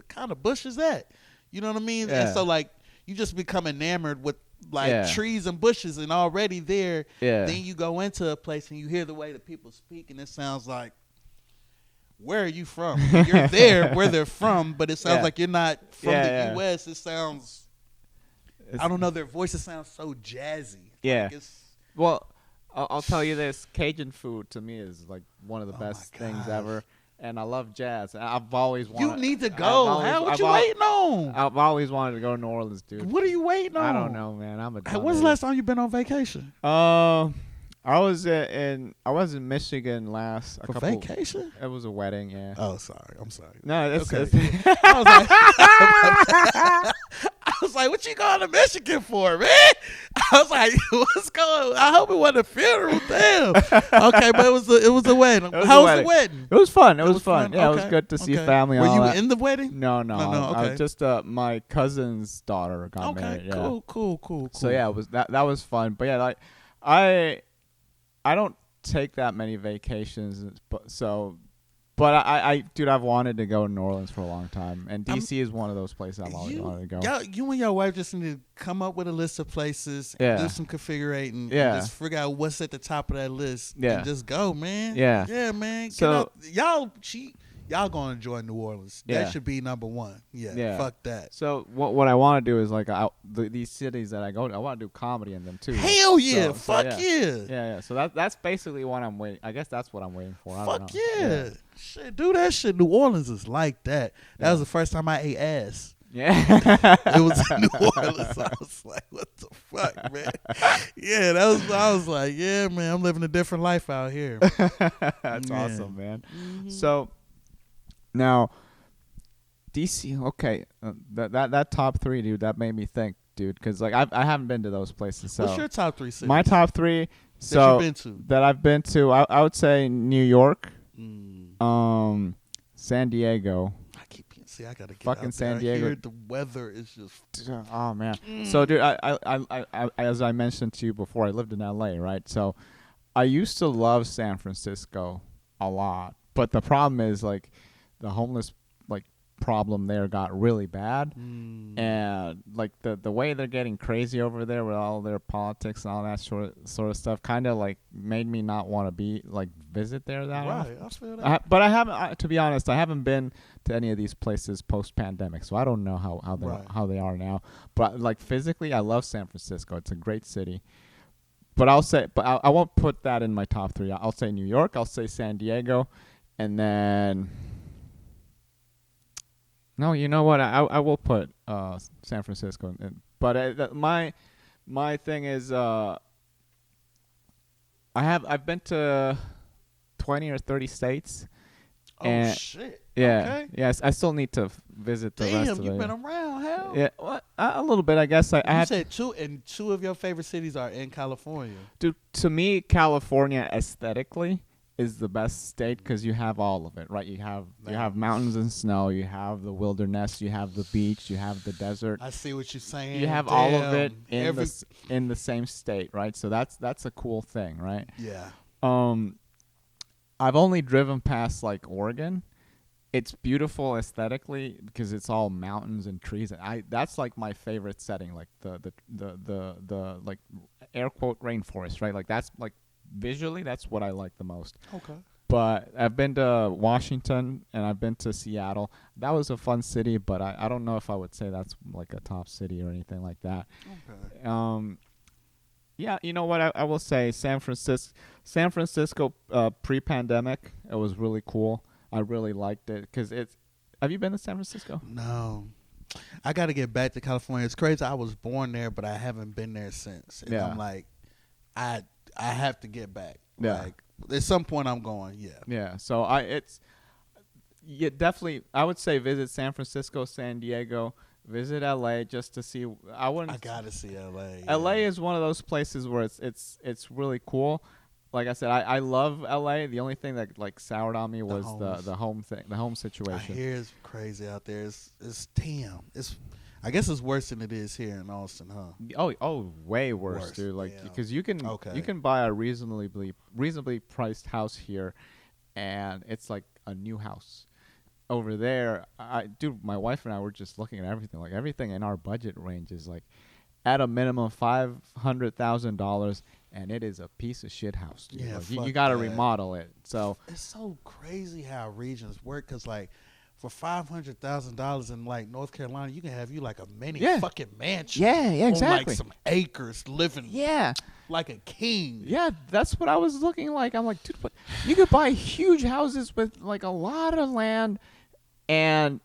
kind of bush is that? You know what I mean? And so like you just become enamored with like trees and bushes, and already there, then you go into a place and you hear the way that people speak, and it sounds like, where are you from? You're there where they're from, but it sounds like you're not from the U.S. It sounds, I don't know, their voices sound so jazzy. Yeah. Like well, I'll tell you this, Cajun food to me is like one of the best things ever. And I love jazz. I've always wanted. You need to go. What you waiting on? I've always wanted to go to New Orleans, dude. What are you waiting on? I don't know, man. I'm a. When's the last time you been on vacation? I was in Michigan last. For vacation? It was a wedding, yeah. Oh, sorry. I'm sorry. No, it's okay. I was like, what you going to Michigan for, man? I was like, what's going on? I hope it wasn't a funeral. Damn. Okay, but it was a wedding. How was the wedding? It was fun. It was fun. Yeah, okay. It was good to see family. Were you in the wedding? No. Okay. I was just my cousin's daughter got married. Yeah. Cool. So yeah, it was that was fun. But yeah, like I don't take that many vacations, but I dude, I've wanted to go to New Orleans for a long time, and DC is one of those places I've always wanted to go. You and your wife just need to come up with a list of places, do some configurating, and just figure out what's at the top of that list, and just go, man. Yeah, man. So y'all gonna enjoy New Orleans. That should be number one. Yeah. Fuck that. So what I want to do is like these cities that I go to, I want to do comedy in them too. Hell yeah! Fuck yeah! Yeah. So that's basically what I'm waiting. I guess that's what I'm waiting for. Fuck yeah! Shit, do that shit. New Orleans is like that. That was the first time I ate ass. Yeah. It was in New Orleans. I was like, what the fuck, man? Yeah, I was like, yeah, man, I'm living a different life out here. That's awesome, man. Mm-hmm. So now DC, okay, that top 3, dude, that made me think, dude, because like I haven't been to those places. So what's your top 3 cities? My top 3, So that you've been to? That I've been to, I would say New York, San Diego. I gotta get fucking out San there. Diego. I hear the weather is just. Oh man. So dude, I as I mentioned to you before, I lived in LA, right? So I used to love San Francisco a lot, but the problem is like the homeless like problem there got really bad, and like the way they're getting crazy over there with all their politics and all that sort of stuff kind of like made me not want to be like visit there that right. often. I feel that. But I haven't, to be honest, I haven't been to any of these places post pandemic, so I don't know how they are now. But like physically, I love San Francisco. It's a great city. But I won't put that in my top 3. I'll say New York, I'll say San Diego, and then no, you know what? I will put San Francisco in. But my thing is I've been to 20 or 30 states. Oh shit! Yeah, okay. yes. I still need to visit the rest of it. Damn, you've been around, Hal. Yeah, well, a little bit, I guess. You said two of your favorite cities are in California. Dude, to me, California aesthetically is the best state because you have all of it, right? You have mountains and snow, you have the wilderness, you have the beach, you have the desert. I see what you're saying. You have all of it in the same state, right? So that's a cool thing, right? Yeah. I've only driven past like Oregon. It's beautiful aesthetically because it's all mountains and trees. That's like my favorite setting, like the like air quote rainforest, right? Like that's like visually that's what I like the most. Okay. But I've been to Washington and I've been to Seattle. That was a fun city, but I don't know if I would say that's like a top city or anything like that. Okay. Yeah, you know what? I will say San Francisco pre-pandemic, it was really cool. I really liked it because it's. Have you been to San Francisco? No, I got to get back to California. It's crazy. I was born there, but I haven't been there since. And I'm like, I have to get back. Yeah. Like at some point, I'm going. Yeah. Yeah. So definitely. I would say visit San Francisco, San Diego. Visit LA just to see. I gotta see LA. Yeah. LA is one of those places where it's really cool. Like I said, I love LA. The only thing that like soured on me was the home thing, the home situation. I hear it's crazy out there. It's damn. I guess it's worse than it is here in Austin, huh? Oh, way worse, dude. Like because you can buy a reasonably priced house here, and it's like a new house. Over there, my wife and I were just looking at everything. Like everything in our budget range is like at a minimum $500,000, and it is a piece of shit house. Dude. Yeah, like, you got to remodel it. So it's so crazy how regions work. Cause like for $500,000 in like North Carolina, you can have like a mini fucking mansion. Yeah, exactly. On like some acres, living. Yeah. Like a king. Yeah, that's what I was looking like. I'm like, dude, what? You could buy huge houses with like a lot of land. And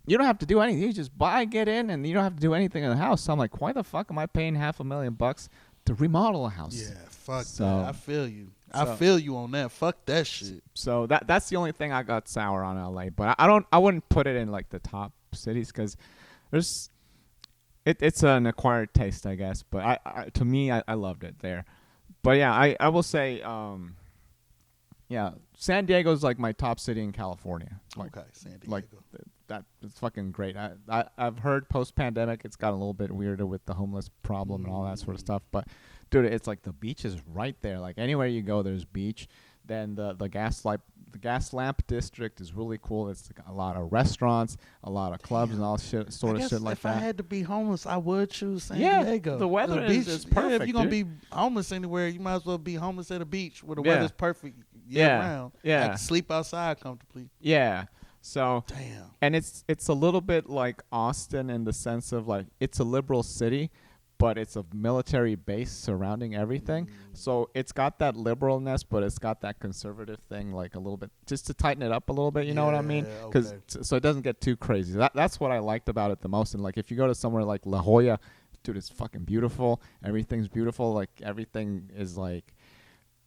you don't have to do anything. You just get in, and you don't have to do anything in the house. So I'm like, why the fuck am I paying $500,000 to remodel a house? Yeah, fuck that. I feel you. I feel you on that. Fuck that shit. So that's the only thing I got sour on LA. But I wouldn't put it in like the top cities because it's an acquired taste, I guess. But to me, I loved it there. But yeah, I will say. Yeah, San Diego's like my top city in California. Like, okay, San Diego. Like that is fucking great. I've heard post-pandemic it's gotten a little bit weirder with the homeless problem and all that sort of stuff. But dude, it's like the beach is right there. Like anywhere you go, there's beach. Then the gas lamp district is really cool. It's like a lot of restaurants, a lot of clubs, and all shit like that. If I had to be homeless, I would choose San Diego. The weather is perfect. Yeah, if you're gonna be homeless anywhere, you might as well be homeless at a beach where the weather's perfect year round. Yeah, I can sleep outside comfortably. Yeah. So damn. And it's a little bit like Austin in the sense of like it's a liberal city, but it's a military base surrounding everything. So it's got that liberalness, but it's got that conservative thing like a little bit, just to tighten it up a little bit, you know what I mean? So it doesn't get too crazy. That's what I liked about it the most. And like if you go to somewhere like La Jolla, dude, it's fucking beautiful. Everything's beautiful. Like everything is like,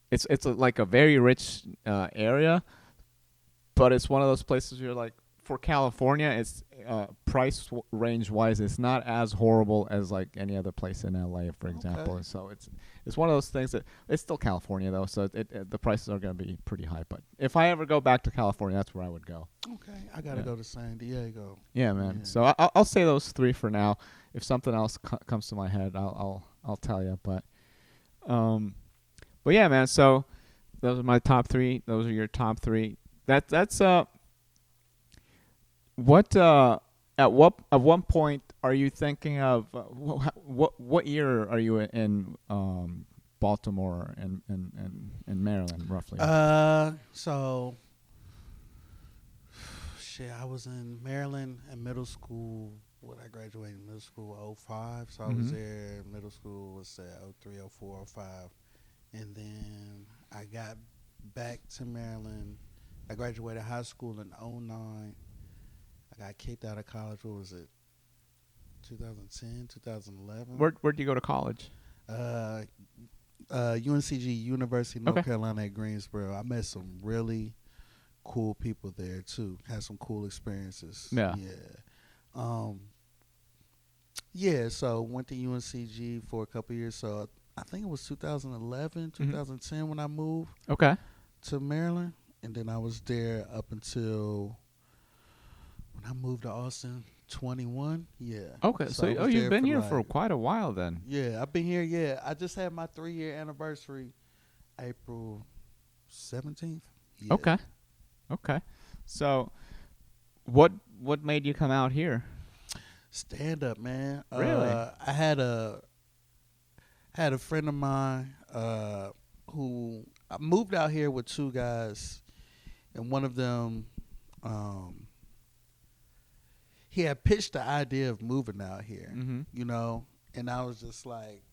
it's like a very rich area, but it's one of those places where you're like, for California, it's price range wise, it's not as horrible as like any other place in LA, for example. Okay. So it's one of those things that it's still California though, so the prices are going to be pretty high. But if I ever go back to California, that's where I would go. Okay, I gotta go to San Diego. Yeah, man. Yeah. So I'll say those 3 for now. If something else comes to my head, I'll tell you. But yeah, man. So those are my top 3. Those are your top 3. That's what at one point are you thinking of? What year are you in Baltimore and Maryland roughly? So shit, I was in Maryland in middle school. I graduated middle school 05, so I was there. Middle school was 03, 04, 05, and then I got back to Maryland. I graduated high school in 09. I got kicked out of college. What was it? 2010, 2011. Where'd you go to college? UNCG, University of North Carolina at Greensboro. I met some really cool people there too. Had some cool experiences. Yeah. Yeah, so went to UNCG for a couple years. So I think it was 2011, 2010 when I moved to Maryland. And then I was there up until when I moved to Austin, 21. Yeah. Okay, so you've been here for quite a while then. Yeah, I've been here. Yeah, I just had my 3-year anniversary, April 17th. Yeah. Okay. So, what made you come out here? Stand up, man. Really? I had a friend of mine who I moved out here with 2 guys, and one of them, he had pitched the idea of moving out here, you know, and I was just like,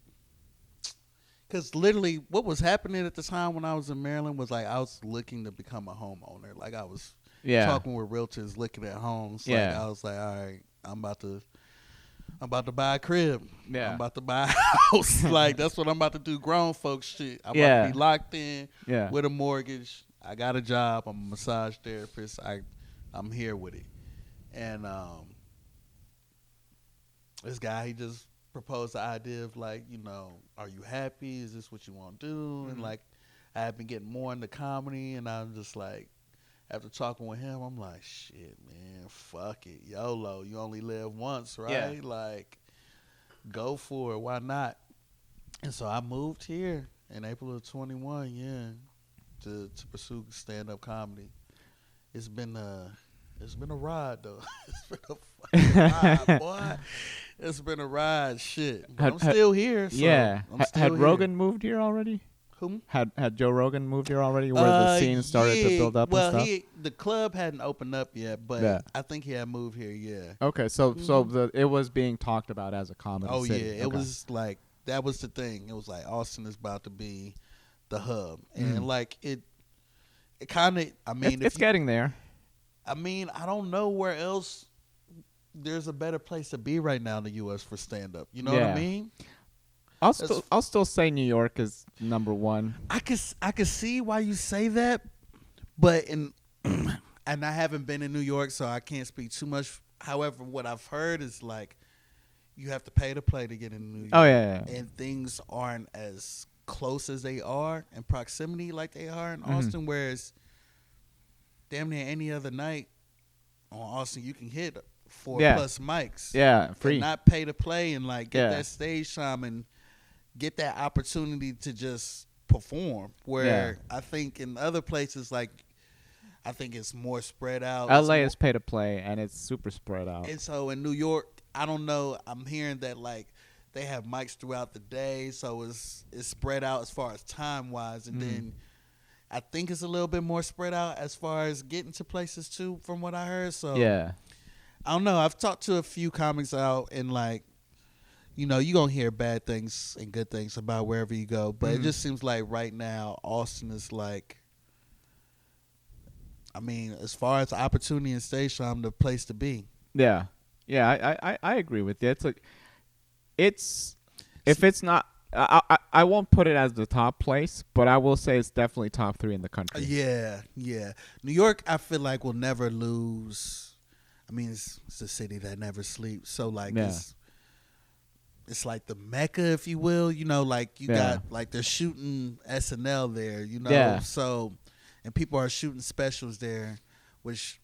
because literally what was happening at the time when I was in Maryland was like I was looking to become a homeowner. Like I was talking with realtors, looking at homes. Like I was like, all right, I'm about to buy a crib. Yeah. I'm about to buy a house. Like that's what I'm about to do. Grown folks shit. I'm about to be locked in with a mortgage. I got a job. I'm a massage therapist. I'm here with it. And this guy, he just proposed the idea of like, you know, are you happy? Is this what you want to do? And like, I have been getting more into comedy, and I'm just like, after talking with him, I'm like, shit, man, fuck it, YOLO. You only live once, right? Yeah. Like, go for it. Why not? And so I moved here in April of 21, to pursue stand-up comedy. It's been a ride, though. It's been a fucking ride, boy. It's been a ride, shit. I'm still here. So Had Rogan moved here already? Who? Had Joe Rogan moved here already, where the scene started to build up and stuff? The club hadn't opened up yet, but I think he had moved here, Okay, so it was being talked about as a comedy city. It was like, that was the thing. It was like, Austin is about to be the hub. And like, it kind of, I mean. It's getting there. I mean, I don't know where else there's a better place to be right now in the U.S. for stand-up. You know what I mean? I'll still say New York is number 1. I could see why you say that, but and I haven't been in New York, so I can't speak too much. However, what I've heard is like you have to pay to play to get in New York. Oh yeah. And things aren't as close as they are in proximity like they are in Austin, whereas damn near any other night on Austin you can hit 4+ mics. Yeah, free. And not pay to play and like get that stage time and get that opportunity to just perform. Where I think in other places, like, I think it's more spread out. LA is pay to play and it's super spread out. And so in New York, I don't know, I'm hearing that like they have mics throughout the day, so it's spread out as far as time wise, and then I think it's a little bit more spread out as far as getting to places too, from what I heard. So I don't know. I've talked to a few comics out, and like, you know, you're going to hear bad things and good things about wherever you go. But it just seems like right now, Austin is like, I mean, as far as opportunity and stage time, the place to be. Yeah. Yeah, I agree with you. It's like, if it's not, I won't put it as the top place, but I will say it's definitely top 3 in the country. Yeah. New York, I feel like, will never lose. I mean, it's a city that never sleeps. So like it's like the Mecca, if you will. You know, like you got like they're shooting SNL there. You know, so and people are shooting specials there, which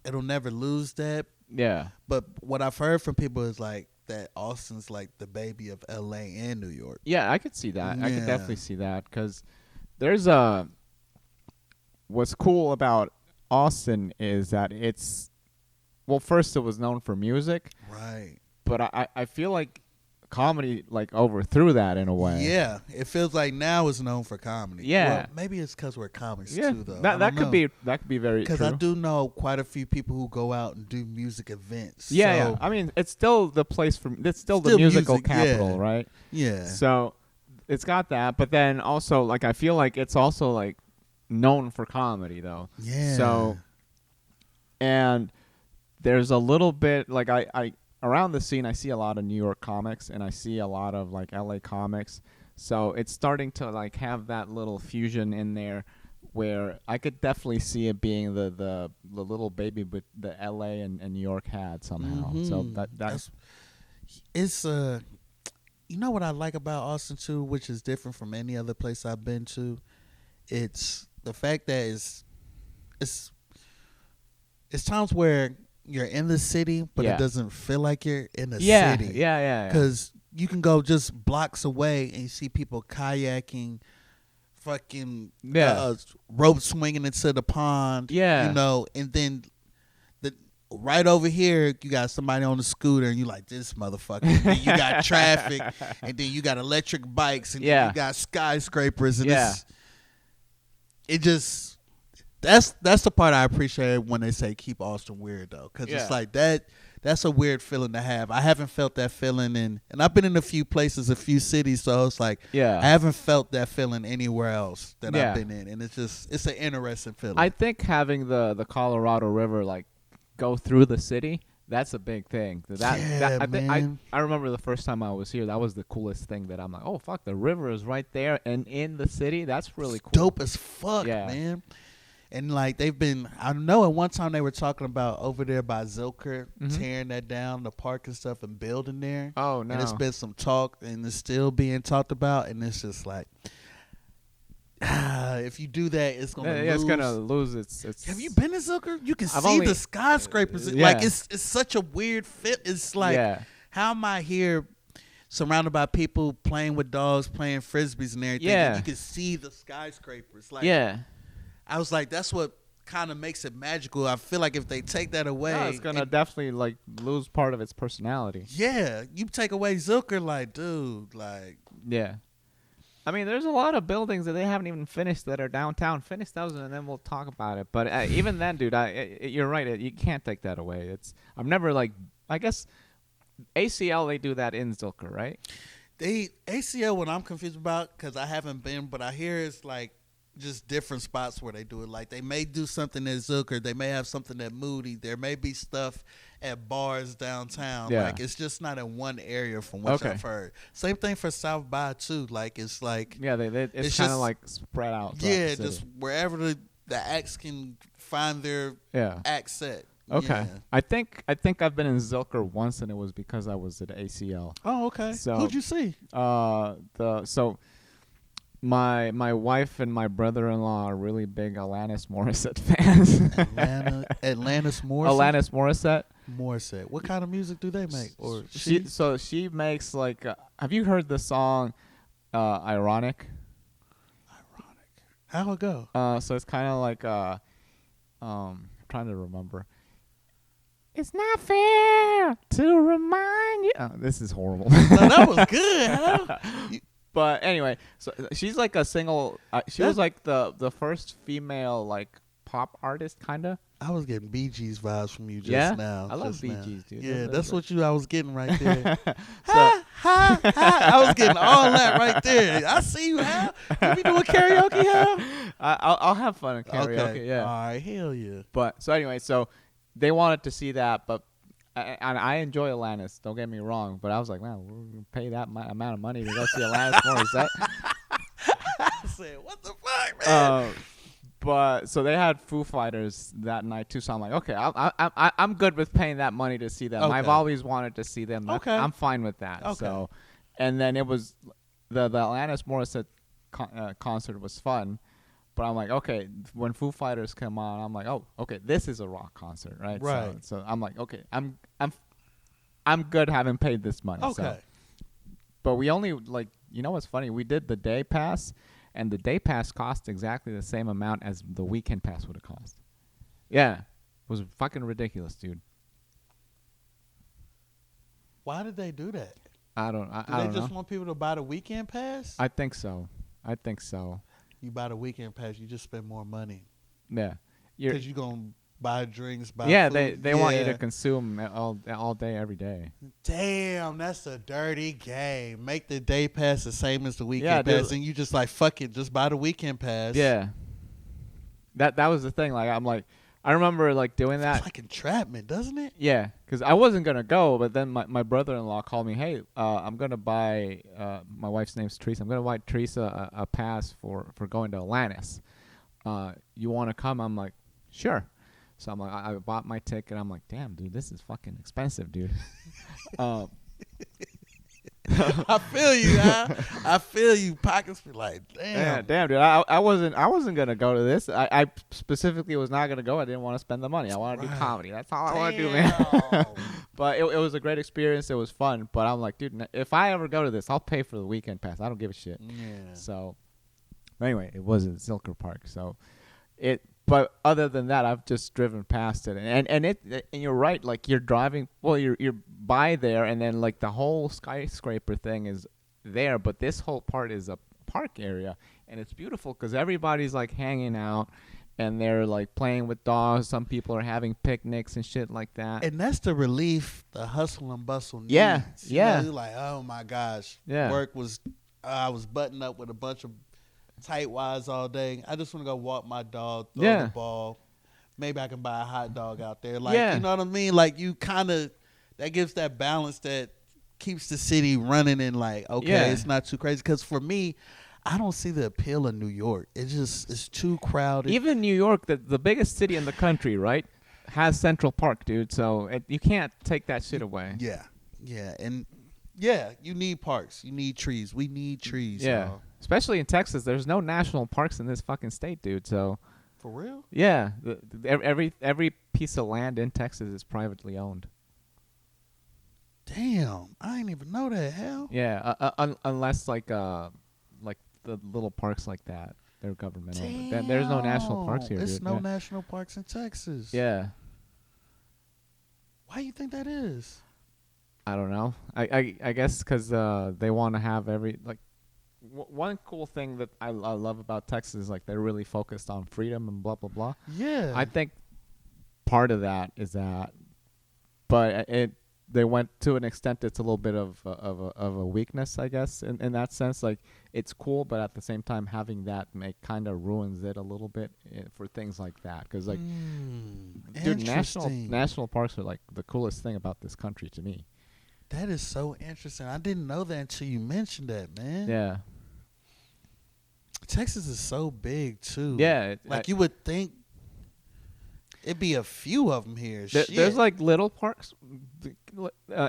it'll never lose that. Yeah. But what I've heard from people is like that Austin's like the baby of LA and New York. Yeah, I could see that. I could definitely see that because there's what's cool about Austin is that it's, well, first it was known for music. Right. But I feel like comedy like overthrew that in a way. Yeah, it feels like now it's known for comedy. Yeah, well, maybe it's because we're comics too, though. That could be very true. Because I do know quite a few people who go out and do music events. Yeah, so I mean, it's still the place for it's still the musical capital, right? Yeah. So it's got that, but then also like I feel like it's also like known for comedy though. Yeah. So and there's a little bit like I around the scene, I see a lot of New York comics and I see a lot of like LA comics. So it's starting to like have that little fusion in there where I could definitely see it being the little baby with the LA and New York had somehow. Mm-hmm. So that's it's you know what I like about Austin too, which is different from any other place I've been to. It's the fact that it's times where you're in the city, but it doesn't feel like you're in the city. Yeah. Because you can go just blocks away and you see people kayaking, fucking rope swinging into the pond. Yeah. You know, and then right over here, you got somebody on the scooter and you like, this motherfucker. And then you got traffic, and then you got electric bikes, and then you got skyscrapers. And it just... That's the part I appreciate when they say keep Austin weird though, because it's like that's a weird feeling to have. I haven't felt that feeling and I've been in a few places, a few cities, so it's like I haven't felt that feeling anywhere else that I've been in, and it's an interesting feeling. I think having the Colorado River like go through the city, that's a big thing. I remember the first time I was here, that was the coolest thing. That I'm like, oh fuck, the river is right there and in the city. That's really cool. Dope as fuck, man. And like I know at one time they were talking about over there by Zilker, tearing that down, the park and stuff, and building there. Oh no! And it's been some talk, and it's still being talked about, and it's just like, if you do that, it's gonna lose. It's gonna lose its. Have you been to Zilker? You can see the skyscrapers. Like it's such a weird fit. It's like, how am I here? Surrounded by people playing with dogs, playing frisbees and everything. And you can see the skyscrapers. Like, I was like, that's what kind of makes it magical. I feel like if they take that away, it's gonna definitely like lose part of its personality. Yeah, you take away Zilker, like, dude, like, I mean, there's a lot of buildings that they haven't even finished that are downtown. Finish those, and then we'll talk about it. But even then, dude, you're right. You can't take that away. I'm never like, I guess ACL they do that in Zilker, right? ACL, what I'm confused about, because I haven't been, but I hear it's like just different spots where they do it. Like they may do something at Zilker, they may have something at Moody, there may be stuff at bars downtown. Like it's just not in one area from what I've heard. Same thing for South by too. Like it's like it's kind of like spread out. Yeah, just wherever the acts can find their act set. Okay, I think I've been in Zilker once, and it was because I was at ACL. Oh, okay. So who'd you see? My wife and my brother-in-law are really big Alanis Morissette fans. Alanis Morissette? Alanis Morissette. Morissette. What kind of music do they make? Or she makes like. Have you heard the song "Ironic"? Ironic. How it go? So it's kind of like I'm trying to remember. It's not fair to remind you. Oh, this is horrible. No, that was good. Huh? But anyway, so she's like a single. She was like the first female like pop artist, kind of. I was getting Bee Gees vibes from you just now. I love Bee Gees, dude. Yeah, that's what I was getting right there. I was getting all that right there. I see you, Hal. You be doing karaoke, Hal? I'll have fun in karaoke. Okay. Yeah. All right, hell yeah. But so anyway, so they wanted to see that, but. I enjoy Alanis, don't get me wrong, but I was like, man, we're going to pay that amount of money to go see Alanis Morissette. I said, what the fuck, man? But so they had Foo Fighters that night too. So I'm like, okay, I'm good with paying that money to see them. Okay. I've always wanted to see them. Okay. I'm fine with that. Okay. So, and then it was the Alanis Morissette concert was fun. But I'm like, okay, when Foo Fighters come on, I'm like, oh, okay, this is a rock concert, right? Right. So I'm like, okay, I'm good having paid this money. Okay. So. But we only like, you know what's funny? We did the day pass, and the day pass cost exactly the same amount as the weekend pass would have cost. Yeah, it was fucking ridiculous, dude. Why did they do that? I don't Do know. they just want people to buy the weekend pass? I think so. You buy the weekend pass, you just spend more money. Yeah. Because you're going to buy drinks, buy food. They want you to consume all day, every day. Damn, that's a dirty game. Make the day pass the same as the weekend pass, and you just like, fuck it, just buy the weekend pass. Yeah. That was the thing. Like, I'm like, I remember like doing that. It's like entrapment, doesn't it? Yeah, because I wasn't going to go, but then my brother-in-law called me, hey, I'm going to buy, my wife's name's Teresa, I'm going to buy Teresa a pass for going to Alanis. You want to come? I'm like, sure. So I'm like, I bought my ticket. I'm like, damn, dude, this is fucking expensive, dude. I feel you, huh? I feel you. Pockets be like, damn. Yeah, damn, dude. I wasn't gonna go to this. I specifically was not gonna go. I didn't want to spend the money. I want to do comedy. That's all I want to do, man. But it was a great experience. It was fun. But I'm like, dude, if I ever go to this, I'll pay for the weekend pass. I don't give a shit. Yeah. So, anyway, it was at Zilker Park. So, But other than that, I've just driven past it, and you're right. Like you're driving, well, you're by there, and then like the whole skyscraper thing is there, but this whole part is a park area, and it's beautiful because everybody's like hanging out, and they're like playing with dogs. Some people are having picnics and shit like that. And that's the relief the hustle and bustle needs. Yeah, yeah. You're like, oh my gosh, yeah. Work was, I was buttoned up with a bunch of tight wads all day. I just want to go walk my dog, throw the ball. Maybe I can buy a hot dog out there. Like, you know what I mean? Like, you kind of, that gives that balance that keeps the city running and like, okay, it's not too crazy. Because for me, I don't see the appeal of New York. It's too crowded. Even New York, the biggest city in the country, right, has Central Park, dude. So you can't take that shit away. Yeah. Yeah. And yeah, you need parks. You need trees. We need trees. Yeah. Y'all. Especially in Texas, there's no national parks in this fucking state, dude. So, for real? Yeah, every piece of land in Texas is privately owned. Damn, I didn't even know that. Hell. Yeah, unless like the little parks like that, they're government owned. There's no national parks here. There's dude. no national parks in Texas. Yeah. Why do you think that is? I don't know. I guess because they want to have one cool thing that I love about Texas is like they're really focused on freedom and blah blah blah. Yeah, I think part of that is that, but they went to an extent it's a little bit of a weakness, I guess, in that sense. Like it's cool, but at the same time having that kind of ruins it a little bit for things like that. Because like, dude, national parks are like the coolest thing about this country to me. That is so interesting. I didn't know that until you mentioned that, man. Yeah. Texas is so big too. Yeah, you would think it'd be a few of them here. There's like little parks,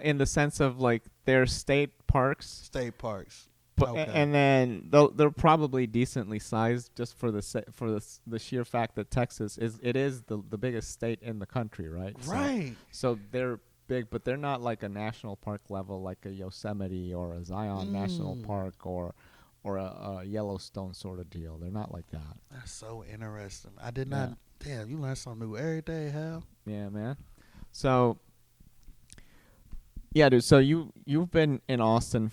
in the sense of like they're state parks. State parks. But, okay. And then they're probably decently sized just for the sheer fact that Texas is the biggest state in the country, right? Right. So they're big, but they're not like a national park level, like a Yosemite or a Zion National Park or a Yellowstone sort of deal. They're not like that. That's so interesting. I did not. Damn, you learn something new every day, Hal. Yeah, man. So, yeah, dude. So you've been in Austin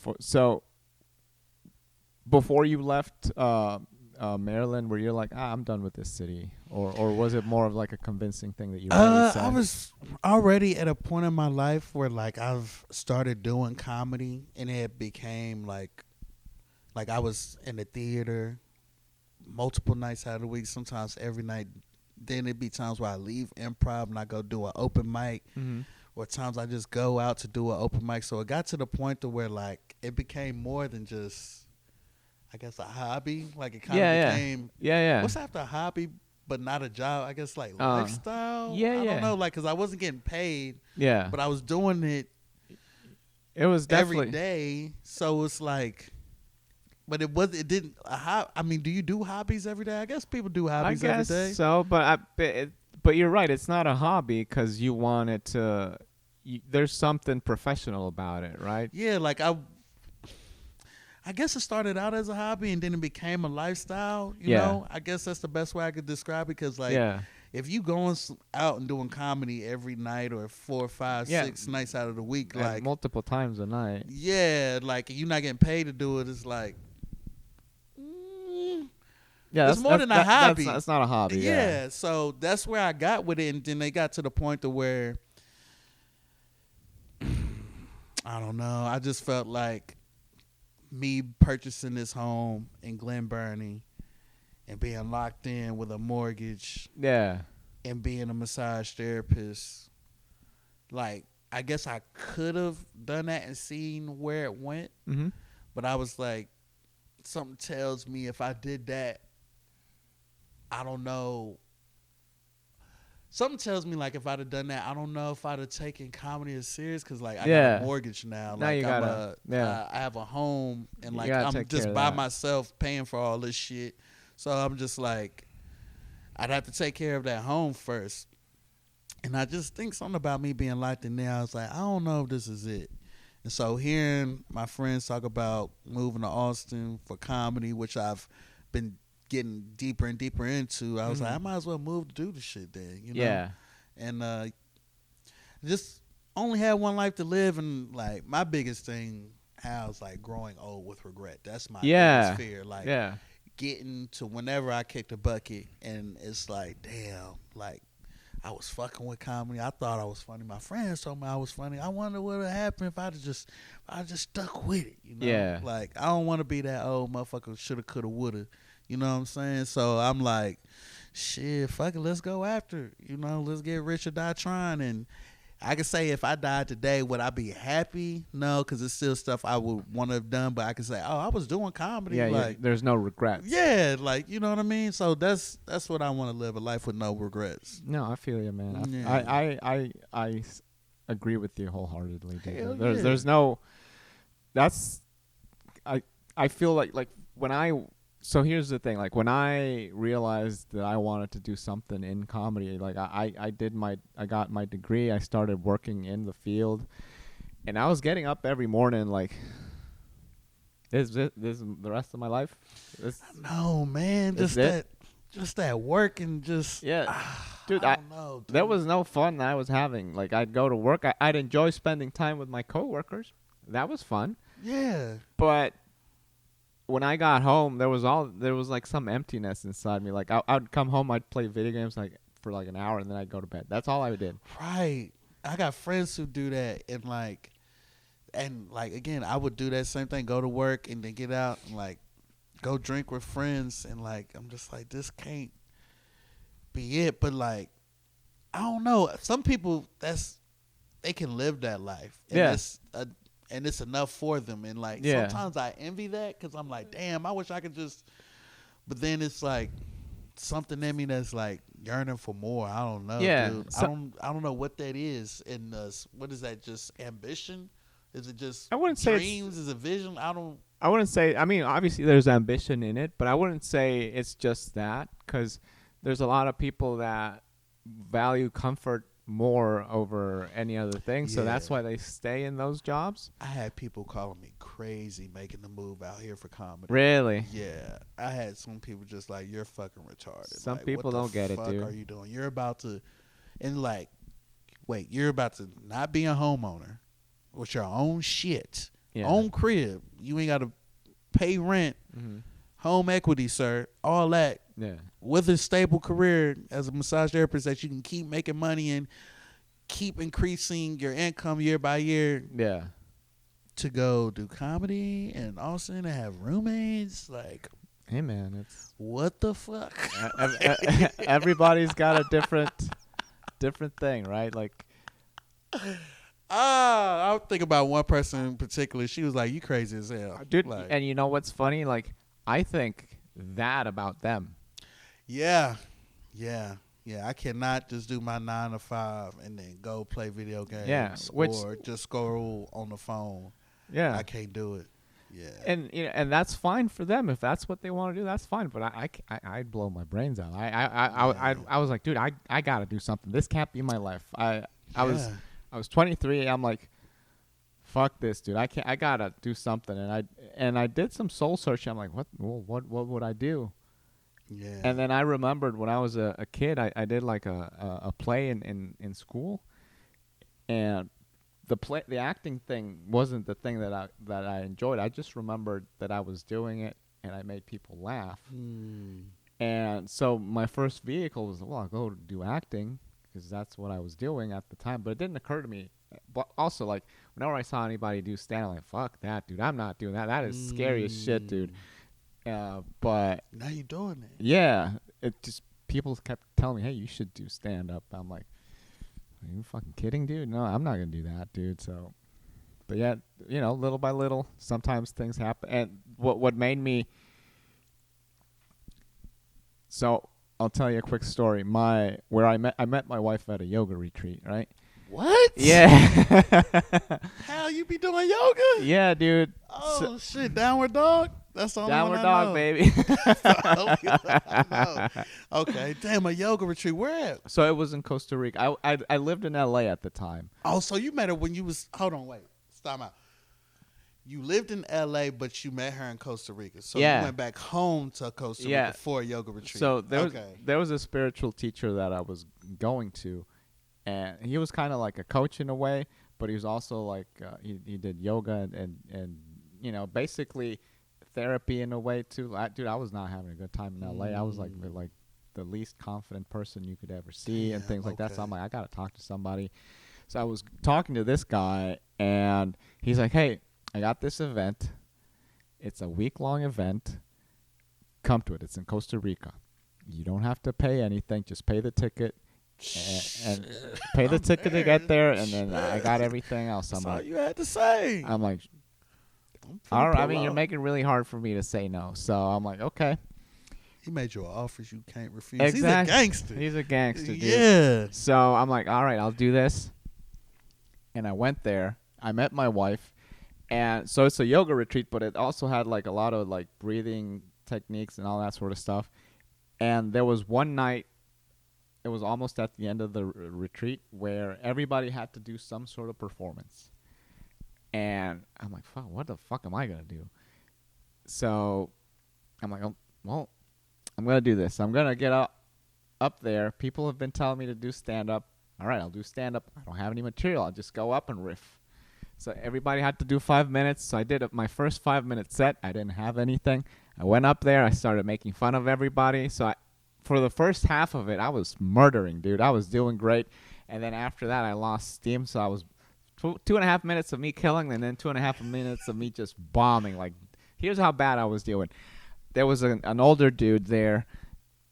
before you left Maryland, where you're like, I'm done with this city, or was it more of like a convincing thing that you really said? I was already at a point in my life where like I've started doing comedy, and it became like I was in the theater multiple nights out of the week, sometimes every night. Then it'd be times where I leave improv and I go do an open mic, or times I just go out to do an open mic. So it got to the point to where like it became more than just, I guess, a hobby. Like it kind of became. Yeah. What's after a hobby? but not a job. I guess like lifestyle. Yeah, I don't know, like, because I wasn't getting paid. Yeah. But I was doing it. It was definitely every day. So it's like, but it was. It didn't. I mean, do you do hobbies every day? I guess people do hobbies every day. So, but you're right. It's not a hobby because you want it to. There's something professional about it, right? Yeah, like I guess it started out as a hobby and then it became a lifestyle. You know, I guess that's the best way I could describe it. Because like, if you going out and doing comedy every night or 4, 5, 6 nights out of the week, and like multiple times a night, like you're not getting paid to do it. It's like, it's more than a hobby. That's not a hobby. Yeah, so that's where I got with it, and then they got to the point to where I don't know. I just felt like me purchasing this home in Glen Burnie and being locked in with a mortgage, and being a massage therapist, like I guess I could have done that and seen where it went, but I was like, something tells me if I did that, I don't know. Something tells me like if I'd have done that, I don't know if I'd have taken comedy as serious because like I got a mortgage now. Now like you gotta, I have a home and like I'm just by myself paying for all this shit. So I'm just like, I'd have to take care of that home first. And I just think something about me being locked in there. I was like, I don't know if this is it. And so hearing my friends talk about moving to Austin for comedy, which I've been getting deeper and deeper into, I was like, I might as well move to do the shit then, you know? Yeah. And just only had one life to live, and like my biggest thing, Hal's like growing old with regret. That's my biggest fear. Like getting to whenever I kick the bucket and it's like, damn, like I was fucking with comedy. I thought I was funny. My friends told me I was funny. I wonder what would happen if I just stuck with it, you know? Yeah. Like I don't want to be that old motherfucker shoulda, coulda, woulda. You know what I'm saying? So I'm like, shit, fuck it, let's go after it. You know, let's get rich or die trying. And I can say if I died today, would I be happy? No, because it's still stuff I would want to have done. But I can say, oh, I was doing comedy. Yeah, like, there's no regrets. Yeah, like, you know what I mean? So that's what I want to live, a life with no regrets. No, I feel you, man. Yeah. I agree with you wholeheartedly, dude. Hell There's no, that's, I feel like when so here's the thing, like when I realized that I wanted to do something in comedy, like I got my degree, I started working in the field, and I was getting up every morning like, this is the rest of my life? No, man, just that work and just dude, I don't know, dude. There was no fun I was having. Like I'd go to work, I'd enjoy spending time with my coworkers. That was fun. Yeah, but when I got home, there was like some emptiness inside me. Like I'd come home, I'd play video games like for like an hour, and then I'd go to bed. That's all I did. Right. I got friends who do that, and like again, I would do that same thing. Go to work and then get out and like go drink with friends, and like I'm just like, this can't be it. But like I don't know. Some people they can live that life. And and it's enough for them. And like sometimes I envy that because I'm like, damn, I wish I could just. But then it's like something in me that's like yearning for more. I don't know. Yeah, dude. I don't know what that is. And what is that? Just ambition? Is it just? I wouldn't dreams? Is it vision? I wouldn't say. I mean, obviously there's ambition in it, but I wouldn't say it's just that, because there's a lot of people that value comfort more over any other thing, so that's why they stay in those jobs. I had people calling me crazy making the move out here for comedy. Really? Yeah, I had some people just like, you're fucking retarded. Some like, people don't get it, dude. What are you doing? You're about to, and like, wait, you're about to not be a homeowner with your own shit, own crib. You ain't got to pay rent, home equity, sir, all that. Yeah. With a stable career as a massage therapist that you can keep making money and keep increasing your income year by year. Yeah. To go do comedy in Austin and have roommates, like, hey man, it's what the fuck? Everybody's got a different thing, right? Like, I think about one person in particular. She was like, "You crazy as hell, dude." Like, and you know what's funny? Like, I think that about them. Yeah, Yeah. Yeah, I cannot just do my 9 to 5 and then go play video games or just scroll on the phone. Yeah, I can't do it. Yeah, and and that's fine for them if that's what they want to do. That's fine. But I'd blow my brains out. I was like, dude, I gotta do something. This can't be my life. I was 23. I'm like, fuck this, dude. I gotta do something. And I did some soul searching. I'm like, what would I do? Yeah. And then I remembered when I was a kid, I did like a play in school, and the acting thing wasn't the thing that I enjoyed. I just remembered that I was doing it and I made people laugh. And so my first vehicle was, well, I'll go do acting because that's what I was doing at the time. But it didn't occur to me. But also, like, whenever I saw anybody do stand-up, I'm like, fuck that, dude. I'm not doing that. That is scary as shit, dude. But now you're doing it. Yeah, it just people kept telling me, "Hey, you should do stand up." I'm like, "Are you fucking kidding, dude? No, I'm not gonna do that, dude." So, but yeah, little by little, sometimes things happen. And what made me so I'll tell you a quick story. Where I met my wife at a yoga retreat, right? What? Yeah. How you be doing yoga? Yeah, dude. Oh shit, downward dog. That's the only downward one dog, baby. I know. Okay, damn, a yoga retreat. Where at? So it was in Costa Rica. I lived in LA at the time. Oh, so you met her when you was? Hold on, wait, stop out. You lived in LA, but you met her in Costa Rica. So you went back home to Costa Rica for a yoga retreat. So there was a spiritual teacher that I was going to, and he was kind of like a coach in a way, but he was also like he did yoga and basically therapy in a way too. Dude, I was not having a good time in LA. I was like the least confident person you could ever see and things like that. So I'm like, I gotta talk to somebody. So I was talking to this guy, and he's like, hey, I got this event. It's a week-long event. Come to it. It's in Costa Rica. You don't have to pay anything. Just pay the ticket. And pay the ticket to get there, and then I got everything else. That's all you had to say. I'm like, all right. I mean, you're making it really hard for me to say no. So I'm like, okay. He made you an offer you can't refuse. Exactly. He's a gangster. He's a gangster, dude. Yeah. So I'm like, all right, I'll do this. And I went there. I met my wife. And so it's a yoga retreat, but it also had like a lot of like breathing techniques and all that sort of stuff. And there was one night, it was almost at the end of the retreat, where everybody had to do some sort of performance. And I'm like, fuck, what the fuck am I going to do? So I'm like, oh, well, I'm going to do this. I'm going to get up there. People have been telling me to do stand-up. All right, I'll do stand-up. I don't have any material. I'll just go up and riff. So everybody had to do 5 minutes. So I did my first 5-minute set. I didn't have anything. I went up there. I started making fun of everybody. So for the first half of it, I was murdering, dude. I was doing great. And then after that, I lost steam. So I was 2.5 minutes of me killing, and then 2.5 minutes of me just bombing. Like, here's how bad I was doing. There was an older dude there,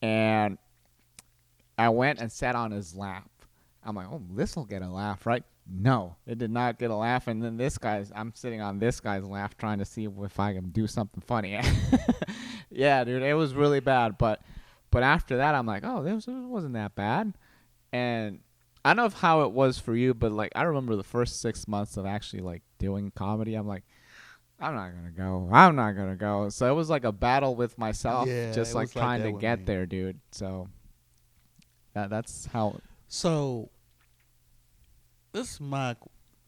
and I went and sat on his lap. I'm like, oh, this will get a laugh, right? No, it did not get a laugh. And then I'm sitting on this guy's lap trying to see if I can do something funny. Yeah, dude, it was really bad. But after that, I'm like, oh, this wasn't that bad. And I don't know how it was for you, but like I remember the first 6 months of actually like doing comedy. I'm like, I'm not gonna go. So it was like a battle with myself, just like trying to get there, dude. So that's how. So this is my.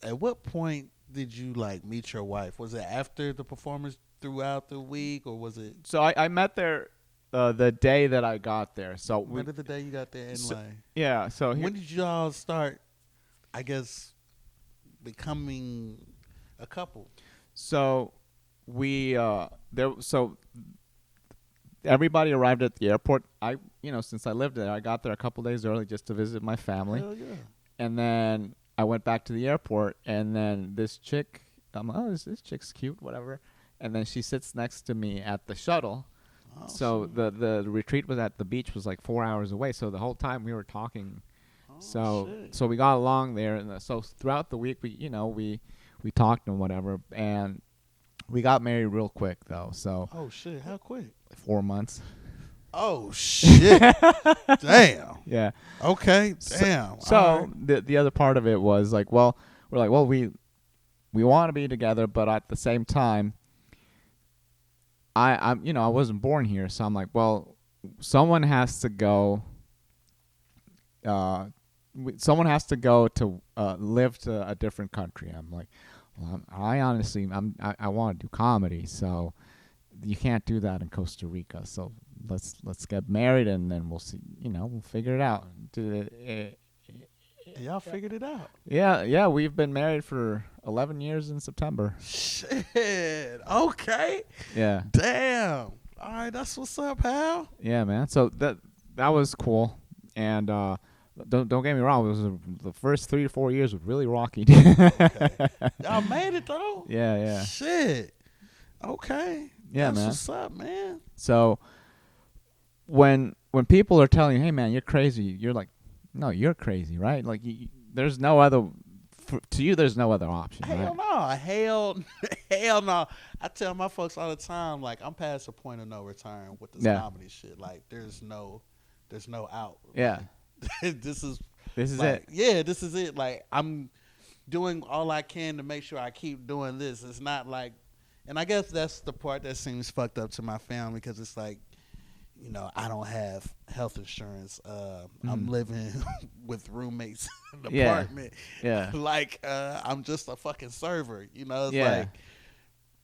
At what point did you like meet your wife? Was it after the performance throughout the week, or was it? So I met there the day that I got there. So when did the day you got there? Yeah. So when did y'all start? I guess becoming a couple. So So everybody arrived at the airport. Since I lived there, I got there a couple days early just to visit my family. Hell yeah. And then I went back to the airport, and then this chick, I'm like, oh, this chick's cute, whatever. And then she sits next to me at the shuttle. Oh, so the retreat was at the beach, was like 4 hours away. So the whole time we were talking. So we got along there, and so throughout the week we talked and whatever, and we got married real quick though. So oh shit, how quick? 4 months. Oh shit! Damn. Yeah. Okay. Damn. So the other part of it was like, well, we're like, well, we want to be together, but at the same time, I wasn't born here, so I'm like, well, someone has to go. Someone has to go to live to a different country. I'm like, well, I honestly, I want to do comedy, so you can't do that in Costa Rica. So let's get married, and then we'll see. We'll figure it out. Y'all figured it out. Yeah. We've been married for 11 years in September. Shit. Okay. Yeah. Damn. All right, that's what's up, Hal. Yeah, man. So that was cool, and don't get me wrong. It was the first 3 to 4 years was really rocky. Okay. Y'all made it though. Yeah. Shit. Okay. Yeah, that's man. What's up, man? So when people are telling you, "Hey, man, you're crazy," you're like, "No, you're crazy, right?" Like, there's no other. To you, there's no other option. Hell right? no. Hell no. I tell my folks all the time, like, I'm past the point of no return with this comedy shit. Like, there's no out. Yeah. Like, this is it. Yeah, this is it. Like, I'm doing all I can to make sure I keep doing this. It's not like, and I guess that's the part that seems fucked up to my family, because it's like, I don't have health insurance. I'm living with roommates in the apartment. Yeah. Like, I'm just a fucking server. It's like,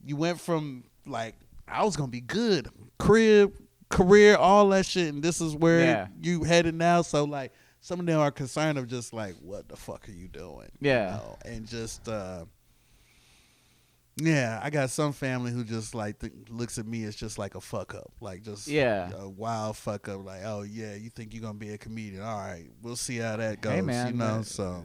you went from, like, I was going to be good. Crib, career, all that shit. And this is where you headed now. So, like, some of them are concerned of just, like, what the fuck are you doing? Yeah. And just, yeah, I got some family who just like looks at me as just like a fuck up, like just a wild fuck up. Like, oh yeah, you think you're gonna be a comedian? All right, we'll see how that goes. Hey man, so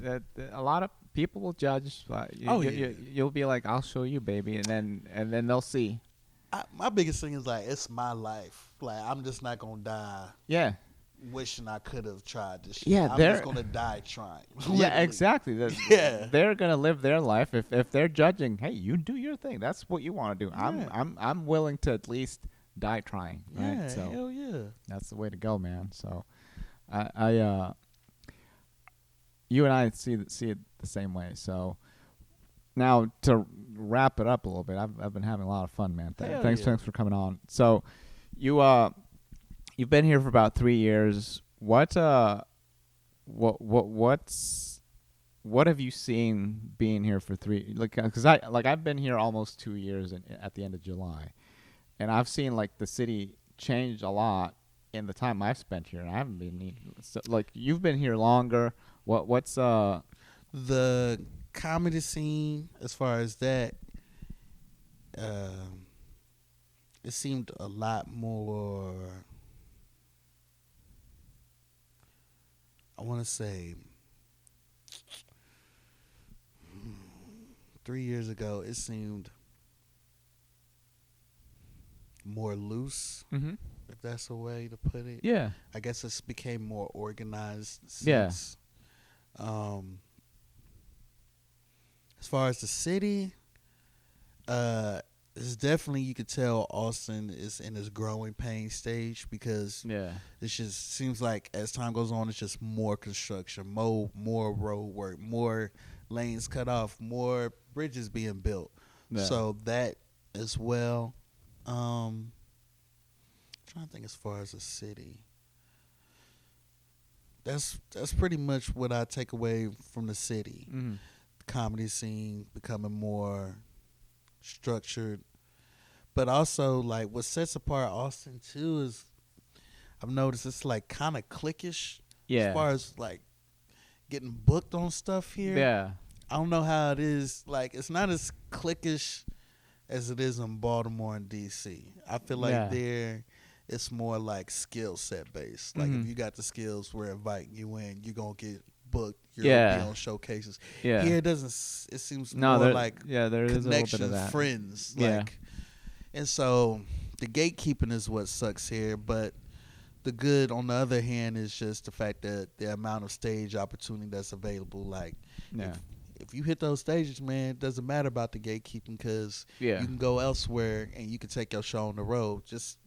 a lot of people will judge. You'll be like, I'll show you, baby, and then they'll see. My biggest thing is like, it's my life. Like, I'm just not gonna die. Yeah. Wishing I could have tried this shit. Yeah, I'm just gonna die trying. Yeah, exactly. They're gonna live their life. If they're judging, hey, you do your thing. That's what you want to do. Yeah. I'm willing to at least die trying. Right? Yeah, so hell yeah. that's the way to go, man. So, you and I see it the same way. So now to wrap it up a little bit, I've been having a lot of fun, man. Thanks for coming on. So you've been here for about 3 years. What have you seen being here for 3? Like, because I've been here almost 2 years at the end of July, and I've seen like the city change a lot in the time I've spent here. And I haven't been so, like, you've been here longer. What's the comedy scene as far as that? It seemed a lot more. I want to say 3 years ago, it seemed more loose, if that's a way to put it. Yeah. I guess it became more organized Yeah. since. As far as the city, it's definitely, you could tell Austin is in his growing pain stage, because it just seems like as time goes on, it's just more construction, more road work, more lanes cut off, more bridges being built. Yeah. So that as well. I'm trying to think as far as the city. That's pretty much what I take away from the city. Mm-hmm. The comedy scene becoming more structured, but also like what sets apart Austin too is I've noticed it's like kind of cliquish. As far as like getting booked on stuff here. Yeah, I don't know how it is. Like, it's not as cliquish as it is in Baltimore and DC. I feel like there it's more like skill set based. Like, if you got the skills, we're inviting you in, you're gonna get booked. You're gonna be on showcases. Yeah. Here it doesn't. It seems more like there is a little bit of that. Friends. Like, and so the gatekeeping is what sucks here. But the good, on the other hand, is just the fact that the amount of stage opportunity that's available. Like, if you hit those stages, man, it doesn't matter about the gatekeeping, because you can go elsewhere and you can take your show on the road. Just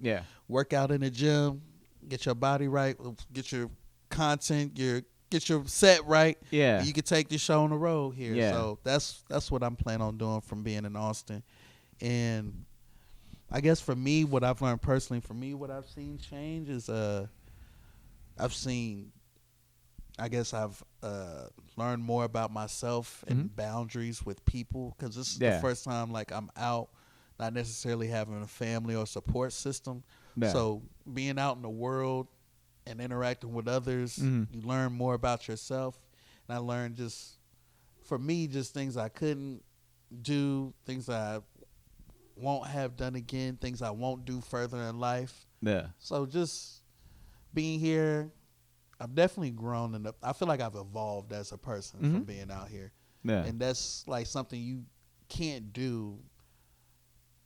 work out in the gym, get your body right, get your content, get your set right. Yeah. You can take the show on the road here. Yeah. So that's what I'm planning on doing from being in Austin. And I guess for me, what I've learned personally, what I've seen change is I've learned more about myself and boundaries with people, because this is the first time like I'm out, not necessarily having a family or support system. Yeah. So being out in the world and interacting with others, you learn more about yourself. And I learned just things I couldn't do, things I won't have done again, things I won't do further in life. Yeah. So just being here, I've definitely grown, and I feel like I've evolved as a person from being out here. Yeah. And that's like something you can't do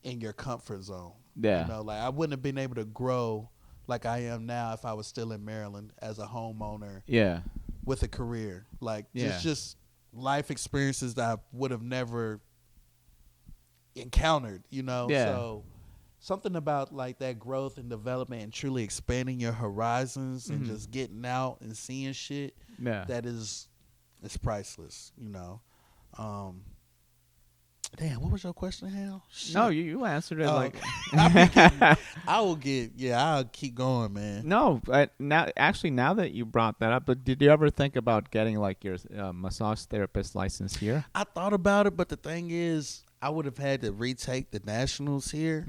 in your comfort zone. Yeah. You know, like I wouldn't have been able to grow like I am now if I was still in Maryland as a homeowner. Yeah. With a career. Like just life experiences that I would have never encountered, you know? Yeah. So something about like that growth and development and truly expanding your horizons and just getting out and seeing shit. Yeah. That is, it's priceless, you know? Damn, what was your question, Hal? Shit. No, you answered it like. I'll keep going, man. No, but now that you brought that up, but did you ever think about getting like your massage therapist license here? I thought about it, but the thing is, I would have had to retake the nationals here,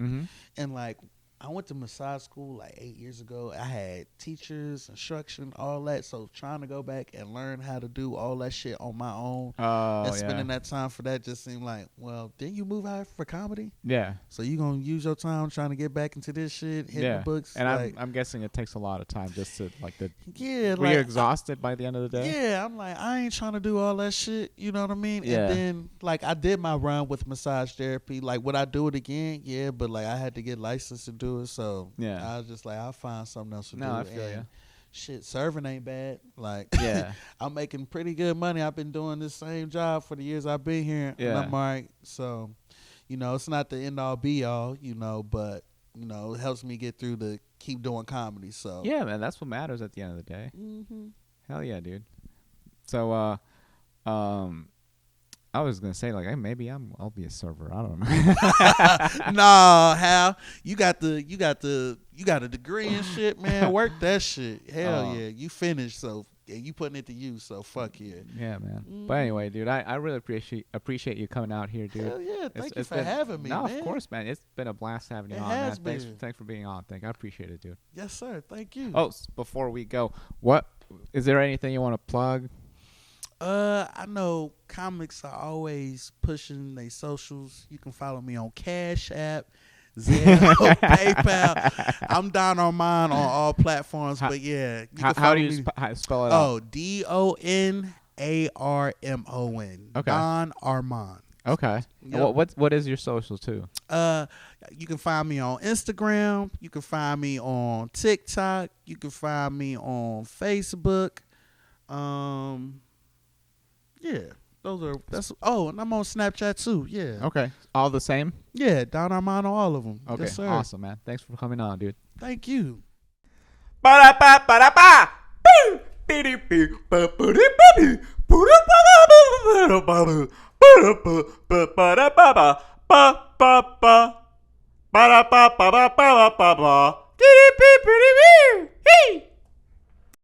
and like I went to massage school like 8 years ago. I had teachers, instruction, all that. So trying to go back and learn how to do all that shit on my own and spending that time for that just seemed like, well, didn't you move out for comedy? Yeah. So you gonna use your time trying to get back into this shit, hit the books? And like, I'm guessing it takes a lot of time just to like the. Yeah. Were you exhausted by the end of the day? Yeah. I'm like, I ain't trying to do all that shit. You know what I mean? Yeah. And then like I did my run with massage therapy. Like, would I do it again? Yeah, but like I had to get licensed to do it. So I was just like, I'll find something else to do. I feel you. Shit, serving ain't bad. Like, I'm making pretty good money. I've been doing this same job for the years I've been here. Yeah. And I'm all right. So, you know, it's not the end all be all, you know, but, you know, it helps me get through to keep doing comedy. So, yeah, man, that's what matters at the end of the day. Hell yeah, dude. So, I was gonna say like, hey, maybe I'll be a server. I don't know. Nah, Hal, you got a degree and shit, man. Work that shit. Hell yeah, you finished, so you putting it to use. So fuck yeah. Yeah, man. But anyway, dude, I really appreciate you coming out here, dude. Hell yeah, thank you for having me. No, man. Of course, man. It's been a blast having you on. Has man. been. Thanks for being on. I appreciate it, dude. Yes, sir. Thank you. Oh, before we go, what is there anything you want to plug? I know comics are always pushing their socials. You can follow me on Cash App, Zelle, PayPal. I'm Don Armon on all platforms, but yeah. How do you spell it out? Oh, DonArmon. Okay. Don Armon. Okay. Yep. What is your social too? You can find me on Instagram. You can find me on TikTok. You can find me on Facebook. Yeah, and I'm on Snapchat too. Yeah. Okay. All the same? Yeah, Don Armon on all of them. Okay. Yes, sir. Awesome, man. Thanks for coming on, dude. Thank you.